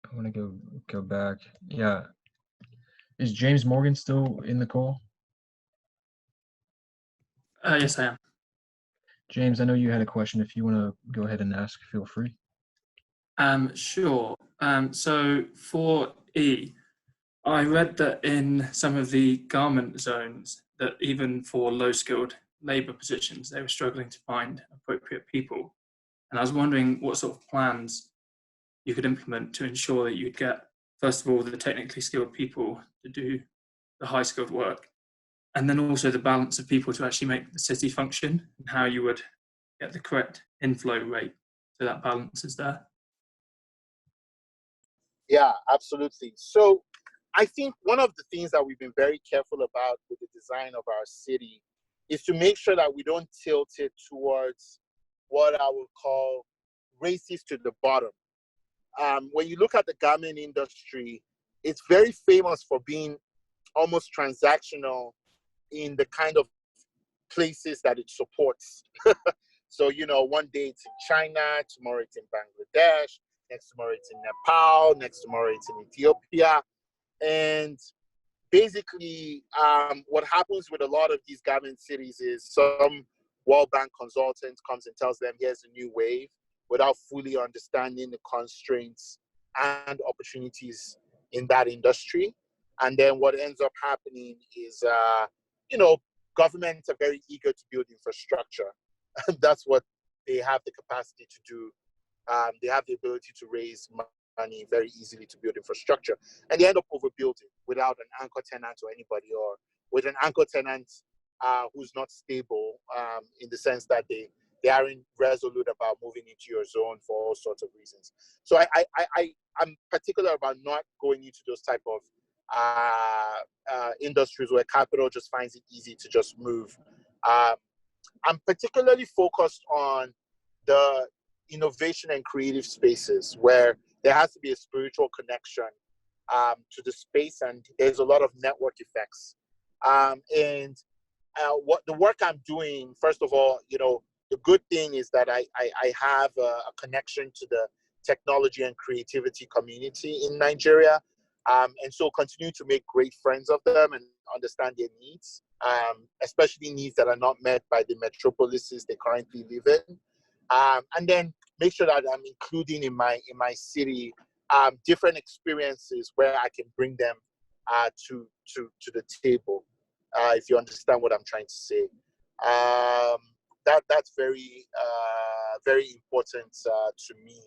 I want to go back. Yeah. Is James Morgan still in the call? Yes, I am. James, I know you had a question. If you want to go ahead and ask, feel free. Sure. So for E, I read that in some of the garment zones, that even for low-skilled labour positions, they were struggling to find appropriate people. And I was wondering what sort of plans you could implement to ensure that you'd get, first of all, the technically skilled people to do the high-skilled work, and then also the balance of people to actually make the city function, and how you would get the correct inflow rate so that balance is there. Yeah, absolutely. So I think one of the things that we've been very careful about with the design of our city is to make sure that we don't tilt it towards what I would call races to the bottom. When you look at the garment industry, it's very famous for being almost transactional in the kind of places that it supports. So, you know, one day it's in China, tomorrow it's in Bangladesh, next tomorrow it's in Nepal, next tomorrow it's in Ethiopia. And basically, what happens with a lot of these garment cities is some World Bank consultant comes and tells them, here's a new wave, without fully understanding the constraints and opportunities in that industry. And then what ends up happening is, you know, governments are very eager to build infrastructure. That's what they have the capacity to do. They have the ability to raise money very easily to build infrastructure. And they end up overbuilding without an anchor tenant or anybody, or with an anchor tenant who's not stable in the sense that they aren't resolute about moving into your zone for all sorts of reasons. So I'm particular about not going into those type of industries where capital just finds it easy to just move. I'm particularly focused on the innovation and creative spaces where there has to be a spiritual connection to the space, and there's a lot of network effects. What the work I'm doing, first of all, you know, the good thing is that I have a connection to the technology and creativity community in Nigeria. And so continue to make great friends of them and understand their needs, especially needs that are not met by the metropolises they currently live in. And then make sure that I'm including in my city different experiences where I can bring them to the table, if you understand what I'm trying to say. That's very very important to me,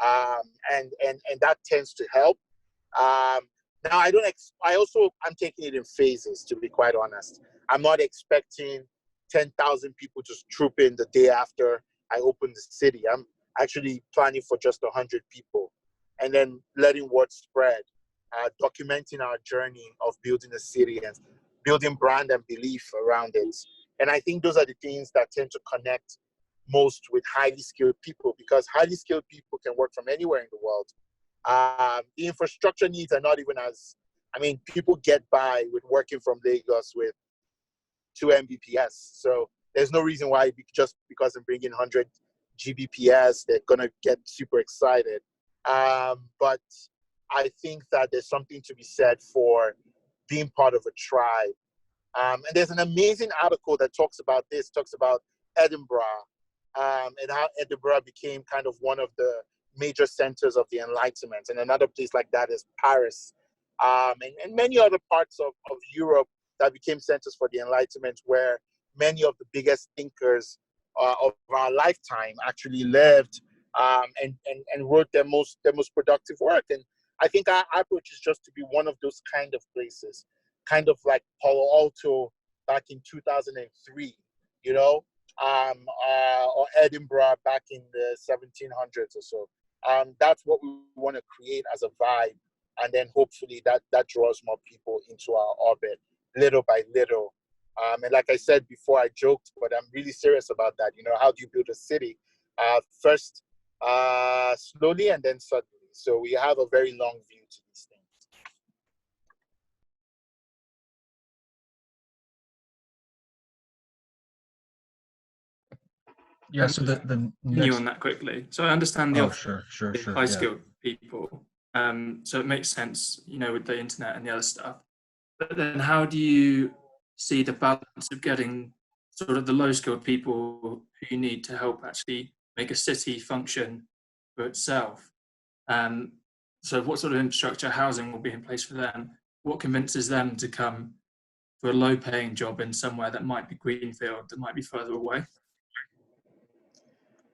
and that tends to help. Now I'm taking it in phases, to be quite honest. I'm not expecting 10,000 people just troop in the day after I open the city. I'm actually planning for just 100 people, and then letting word spread, documenting our journey of building a city and building brand and belief around it. And I think those are the things that tend to connect most with highly skilled people, because highly skilled people can work from anywhere in the world. The infrastructure needs are not even as, I mean, people get by with working from Lagos with 2 Mbps. So there's no reason why just because I'm bringing 100 Gbps, they're going to get super excited. But I think that there's something to be said for being part of a tribe. And there's an amazing article that talks about this, talks about Edinburgh, and how Edinburgh became kind of one of the major centers of the Enlightenment. And another place like that is Paris, and many other parts of Europe that became centers for the Enlightenment, where many of the biggest thinkers of our lifetime actually lived and wrote their most productive work. And I think our approach is just to be one of those kind of places, kind of like Palo Alto back in 2003, you know, or Edinburgh back in the 1700s or so. That's what we want to create as a vibe, and then hopefully that draws more people into our orbit little by little. And like I said before, I joked, but I'm really serious about that. You know, how do you build a city? First, slowly, and then suddenly. So we have a very long view to these things. Yeah, so the Continue next... on that quickly. So I understand the sure, high skilled people. So it makes sense, you know, with the internet and the other stuff. But then how do you see the balance of getting sort of the low-skilled people who you need to help actually make a city function for itself. So what sort of infrastructure, housing will be in place for them? What convinces them to come for a low-paying job in somewhere that might be greenfield, that might be further away?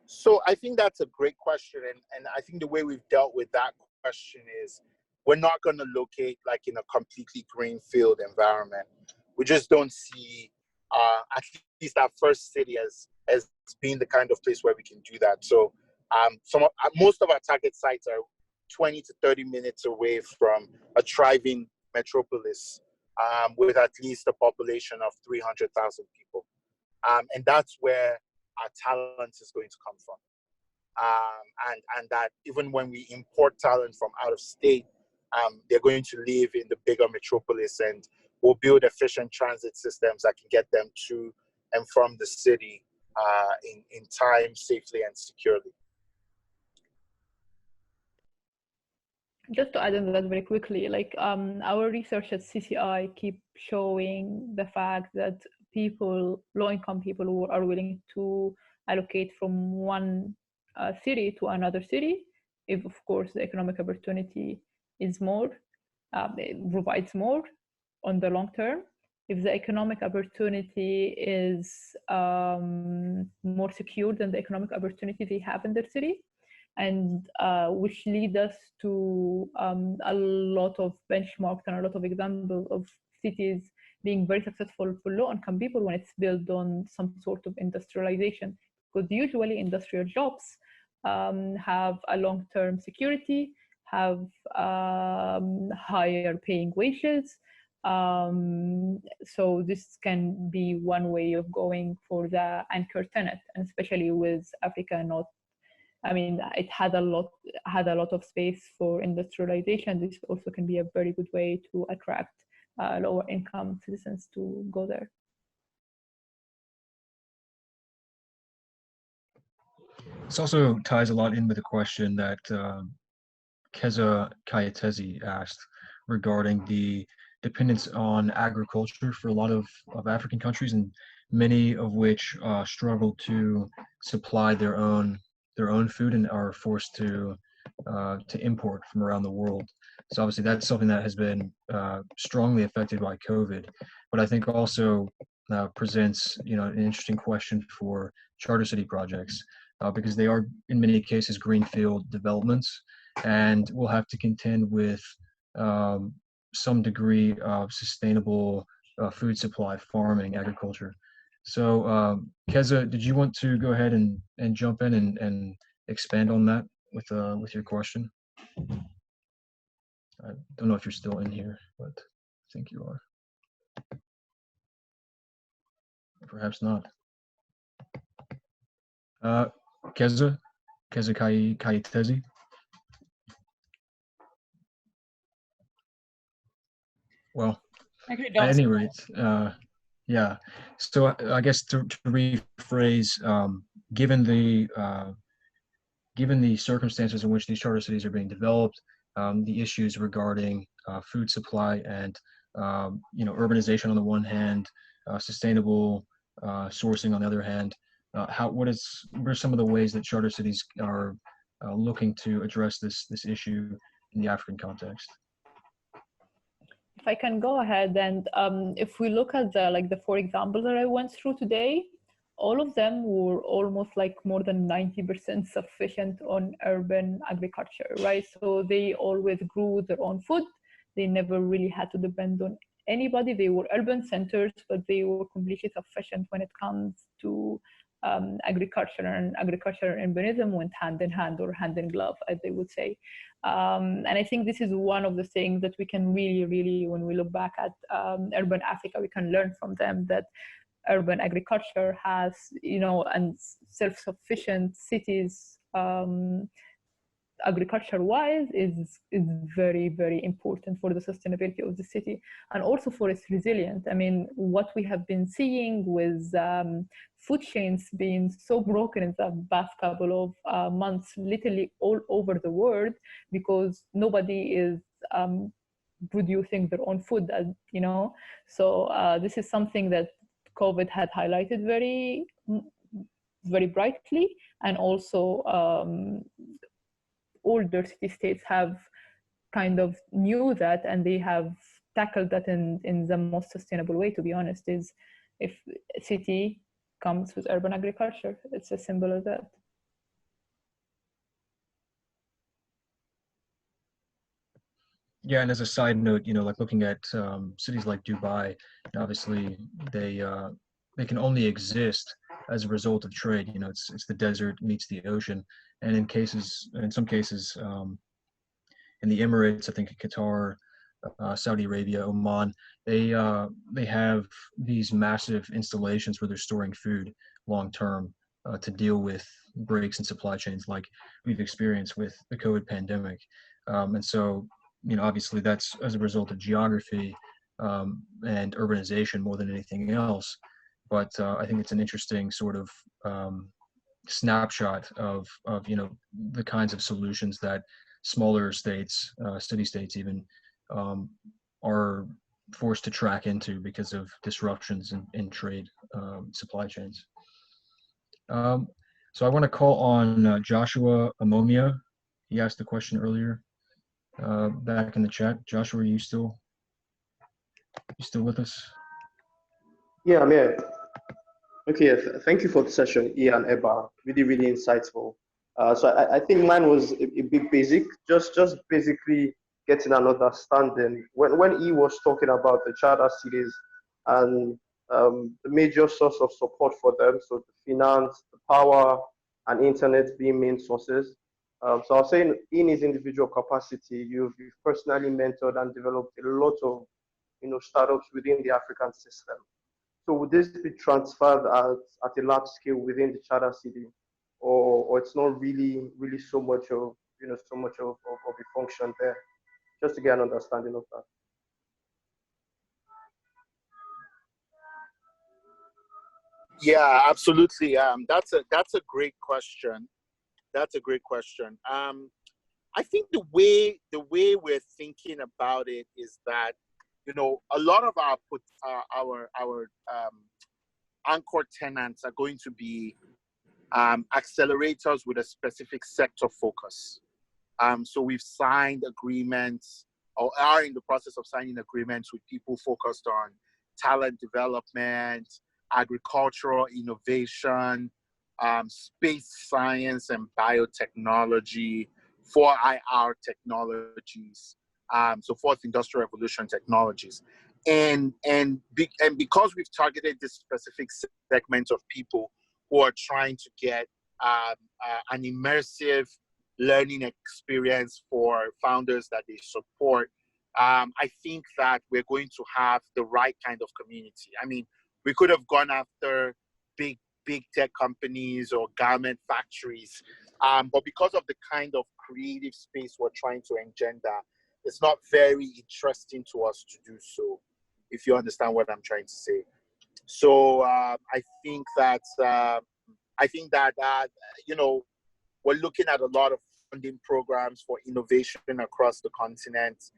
So I think that's a great question. And I think the way we've dealt with that question is we're not going to locate like in a completely greenfield environment. We just don't see at least our first city as being the kind of place where we can do that. So most of our target sites are 20 to 30 minutes away from a thriving metropolis with at least a population of 300,000 people. And that's where our talent is going to come from. And that even when we import talent from out of state, they're going to live in the bigger metropolis, and we'll build efficient transit systems that can get them to and from the city in time, safely, and securely. Just to add on that very quickly, like our research at CCI keep showing the fact that people, low-income people who are willing to allocate from one city to another city, if of course the economic opportunity is more, it provides more on the long term. If the economic opportunity is more secure than the economic opportunity they have in their city, and which lead us to a lot of benchmarks and a lot of examples of cities being very successful for low-income people when it's built on some sort of industrialization. Because usually industrial jobs have a long-term security, have higher paying wages. So this can be one way of going for the anchor tenant, and especially with Africa not, I mean, it had a lot of space for industrialization. This also can be a very good way to attract lower income citizens to go there. This also ties a lot in with the question that Keza Kayetezi asked regarding the dependence on agriculture for a lot of African countries, and many of which struggle to supply their own food and are forced to import from around the world. So obviously that's something that has been strongly affected by COVID, but I think also presents an interesting question for charter city projects because they are in many cases greenfield developments, and will have to contend with some degree of sustainable food supply, farming, agriculture. So Keza, did you want to go ahead and jump in and expand on that with your question? I don't know if you're still in here, but I think you are. Perhaps not. Keza Kayetezi. Well, at any rate, yeah. So I guess to rephrase, given the circumstances in which these charter cities are being developed, the issues regarding food supply and urbanization on the one hand, sustainable sourcing on the other hand, what are some of the ways that charter cities are looking to address this issue in the African context? If I can go ahead, and if we look at the 4 examples that I went through today, all of them were almost like more than 90% sufficient on urban agriculture, right? So they always grew their own food. They never really had to depend on anybody. They were urban centers, but they were completely sufficient when it comes to agriculture, and agriculture and urbanism went hand in hand, or hand in glove, as they would say. And I think this is one of the things that we can really, when we look back at urban Africa, we can learn from them, that urban agriculture has, and self-sufficient cities agriculture-wise is very, very important for the sustainability of the city, and also for its resilience. I mean, what we have been seeing with food chains being so broken in the past couple of months, literally all over the world, because nobody is producing their own food, so this is something that COVID had highlighted very brightly, and also older city-states have kind of knew that, and they have tackled that in the most sustainable way, to be honest, is if city comes with urban agriculture. It's as simple as that. Yeah, and as a side note, like looking at cities like Dubai, obviously they can only exist as a result of trade. It's the desert meets the ocean, and in some cases, in the Emirates, I think Qatar, Saudi Arabia, Oman, they have these massive installations where they're storing food long term to deal with breaks in supply chains like we've experienced with the COVID pandemic, and so. Obviously that's as a result of geography and urbanization more than anything else. But I think it's an interesting sort of snapshot of the kinds of solutions that smaller states, city-states even, are forced to track into because of disruptions in trade supply chains. So I want to call on Joshua Amomia. He asked the question earlier. Back in the chat. Joshua, are you still with us? Yeah, I'm here. Okay, thank you for the session, Ian, Eba. Really, really insightful. So I think mine was a bit basic, just basically getting an understanding. When he was talking about the charter cities and the major source of support for them, so the finance, the power, and internet being main sources. So I was saying, in his individual capacity, you've personally mentored and developed a lot of, startups within the African system. So would this be transferred at a large scale within the charter city, or it's not really so much of a function there? Just to get an understanding of that. Yeah, absolutely. That's a great question. That's a great question. I think the way we're thinking about it is that, a lot of our anchor tenants are going to be accelerators with a specific sector focus. So we've signed agreements, or are in the process of signing agreements with people focused on talent development, agricultural innovation, space science and biotechnology, 4IR technologies, so fourth industrial revolution technologies. And because we've targeted this specific segment of people who are trying to get an immersive learning experience for founders that they support, I think that we're going to have the right kind of community. I mean, we could have gone after big tech companies or garment factories, but because of the kind of creative space we're trying to engender, it's not very interesting to us to do so, if you understand what I'm trying to say. So I think that we're looking at a lot of funding programs for innovation across the continent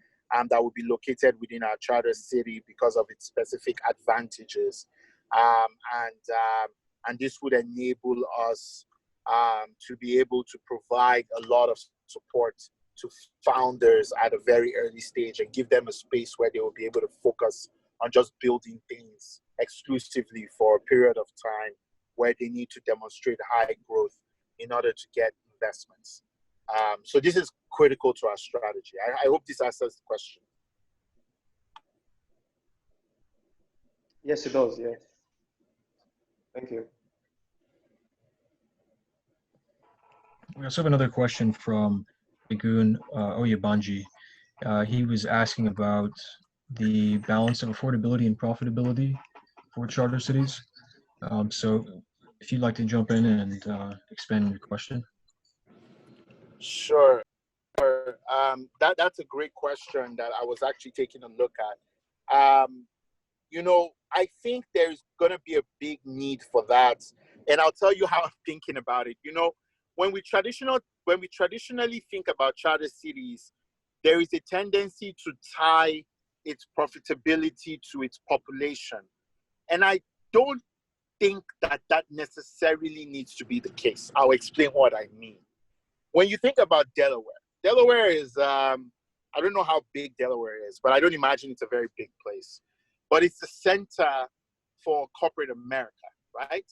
that will be located within our charter city because of its specific advantages. And this would enable us to be able to provide a lot of support to founders at a very early stage and give them a space where they will be able to focus on just building things exclusively for a period of time where they need to demonstrate high growth in order to get investments. So this is critical to our strategy. I hope this answers the question. Yes, it does, yes. Thank you. We also have another question from Igun Oyebanji. He was asking about the balance of affordability and profitability for charter cities. So if you'd like to jump in and expand your question. Sure. That's a great question that I was actually taking a look at. I think there's going to be a big need for that. And I'll tell you how I'm thinking about it. When we traditionally think about charter cities, there is a tendency to tie its profitability to its population. And I don't think that that necessarily needs to be the case. I'll explain what I mean. When you think about Delaware is, I don't know how big Delaware is, but I don't imagine it's a very big place. But it's the center for corporate America, right?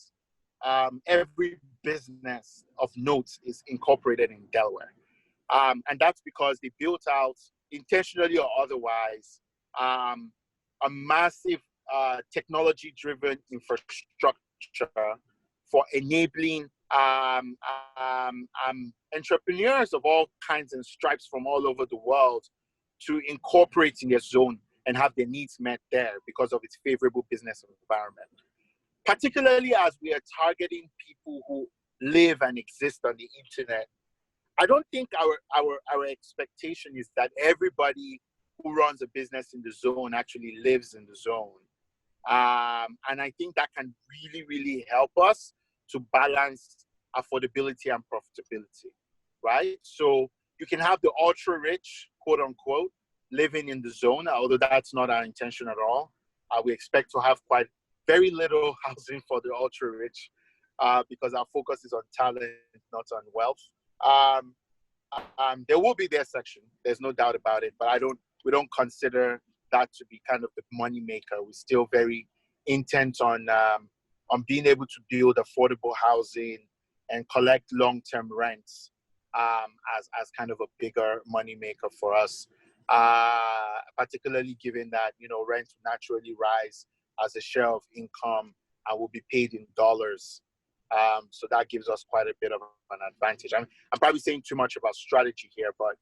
Every business of note is incorporated in Delaware. And that's because they built out, intentionally or otherwise, a massive technology-driven infrastructure for enabling entrepreneurs of all kinds and stripes from all over the world to incorporate in their zone and have their needs met there because of its favorable business environment. Particularly as we are targeting people who live and exist on the internet, I don't think our expectation is that everybody who runs a business in the zone actually lives in the zone. And I think that can really, really help us to balance affordability and profitability, right? So you can have the ultra rich, quote unquote, living in the zone, although that's not our intention at all. We expect to have quite very little housing for the ultra rich because our focus is on talent, not on wealth. There will be their section, there's no doubt about it, but we don't consider that to be kind of the money maker. We're still very intent on being able to build affordable housing and collect long-term rents as kind of a bigger money maker for us, particularly given that, you know, rent will naturally rise as a share of income and will be paid in dollars. So that gives us quite a bit of an advantage. I'm probably saying too much about strategy here, but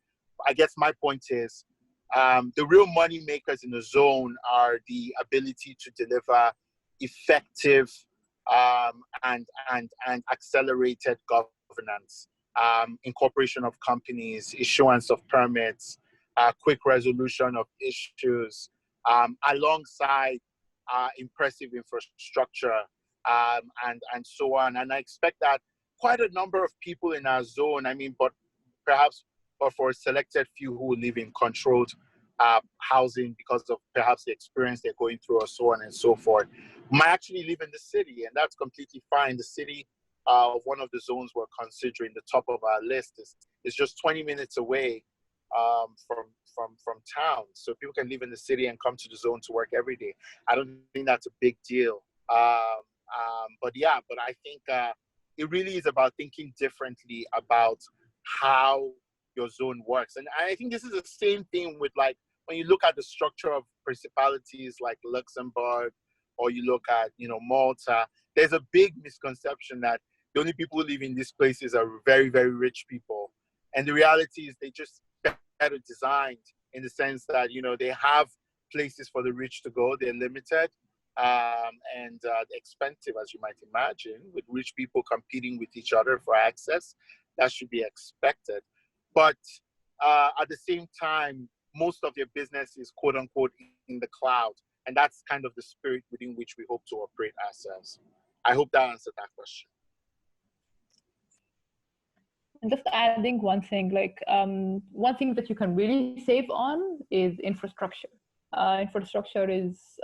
I guess my point is the real money makers in the zone are the ability to deliver effective and accelerated governance, incorporation of companies, issuance of permits, quick resolution of issues, alongside impressive infrastructure, and so on. And I expect that quite a number of people in our zone, but for a selected few who live in controlled housing because of perhaps the experience they're going through or so on and so forth, might actually live in the city, and that's completely fine. The city of one of the zones we're considering, the top of our list, is just 20 minutes away from town. So people can live in the city and come to the zone to work every day. I don't think that's a big deal. But I think it really is about thinking differently about how your zone works. And I think this is the same thing with, like, when you look at the structure of principalities like Luxembourg, or you look at, Malta, there's a big misconception that the only people who live in these places are very, very rich people. And the reality is they just better designed in the sense that, they have places for the rich to go. They're limited and expensive, as you might imagine, with rich people competing with each other for access. That should be expected. But at the same time, most of their business is quote unquote in the cloud. And that's kind of the spirit within which we hope to operate ourselves. I hope that answered that question. And just adding one thing, one thing that you can really save on is infrastructure. Infrastructure is,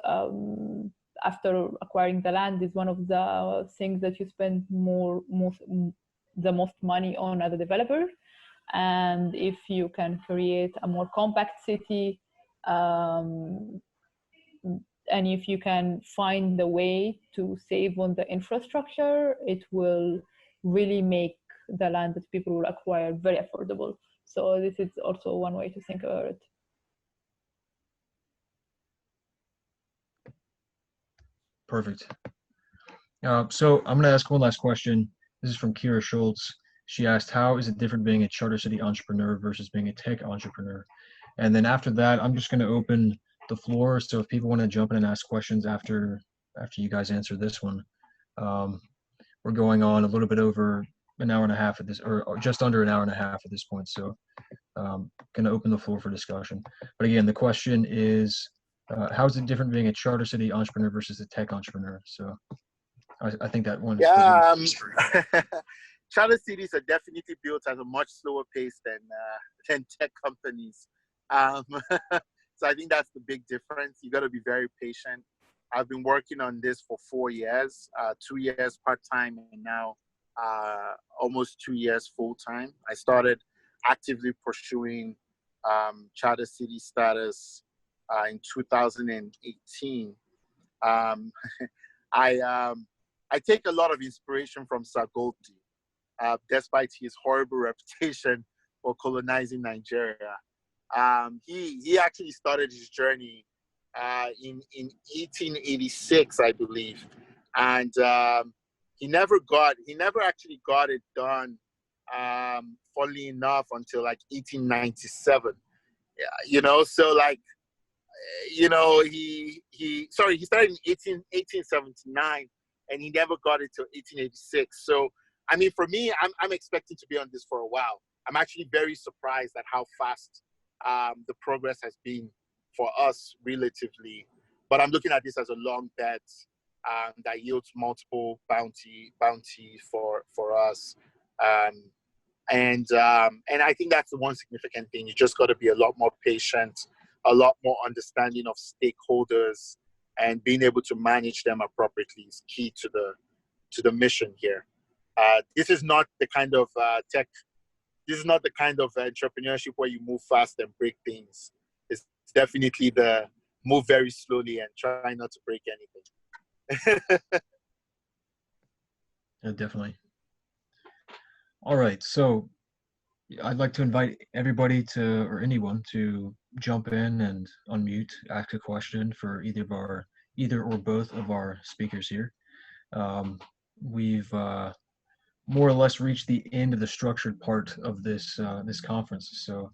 after acquiring the land, is one of the things that you spend the most money on as a developer. And if you can create a more compact city, and if you can find the way to save on the infrastructure, it will really make the land that people will acquire very affordable. So this is also one way to think about it. Perfect. So I'm going to ask one last question. This is from Kira Schultz. She asked, how is it different being a charter city entrepreneur versus being a tech entrepreneur? And then after that, I'm just going to open the floor. So if people want to jump in and ask questions after you guys answer this one, we're going on a little bit over an hour and a half at this, or just under an hour and a half at this point. So going to open the floor for discussion. But again, the question is, how is it different being a charter city entrepreneur versus a tech entrepreneur? So I think that one is charter cities are definitely built at a much slower pace than tech companies. So I think that's the big difference. You got to be very patient. I've been working on this for 4 years, 2 years part-time, and now almost 2 years full-time. I started actively pursuing charter city status in 2018. I take a lot of inspiration from Sagolti, despite his horrible reputation for colonizing Nigeria. He actually started his journey in 1886, I believe, and he never actually got it done. Funnily enough, until like 1897. Yeah, so like, he started in 1879, and he never got it till 1886. So, I mean, for me, I'm expecting to be on this for a while. I'm actually very surprised at how fast the progress has been for us relatively, but I'm looking at this as a long bet that yields multiple bounty for us, and I think that's the one significant thing. You just got to be a lot more patient, a lot more understanding of stakeholders, and being able to manage them appropriately is key to the mission here. This is not the kind of tech. This is not the kind of entrepreneurship where you move fast and break things. It's definitely the move very slowly and try not to break anything. Yeah, definitely. All right, so I'd like to invite everybody or anyone to jump in and unmute, ask a question for either or both of our speakers here. We've more or less reached the end of the structured part of this conference, so.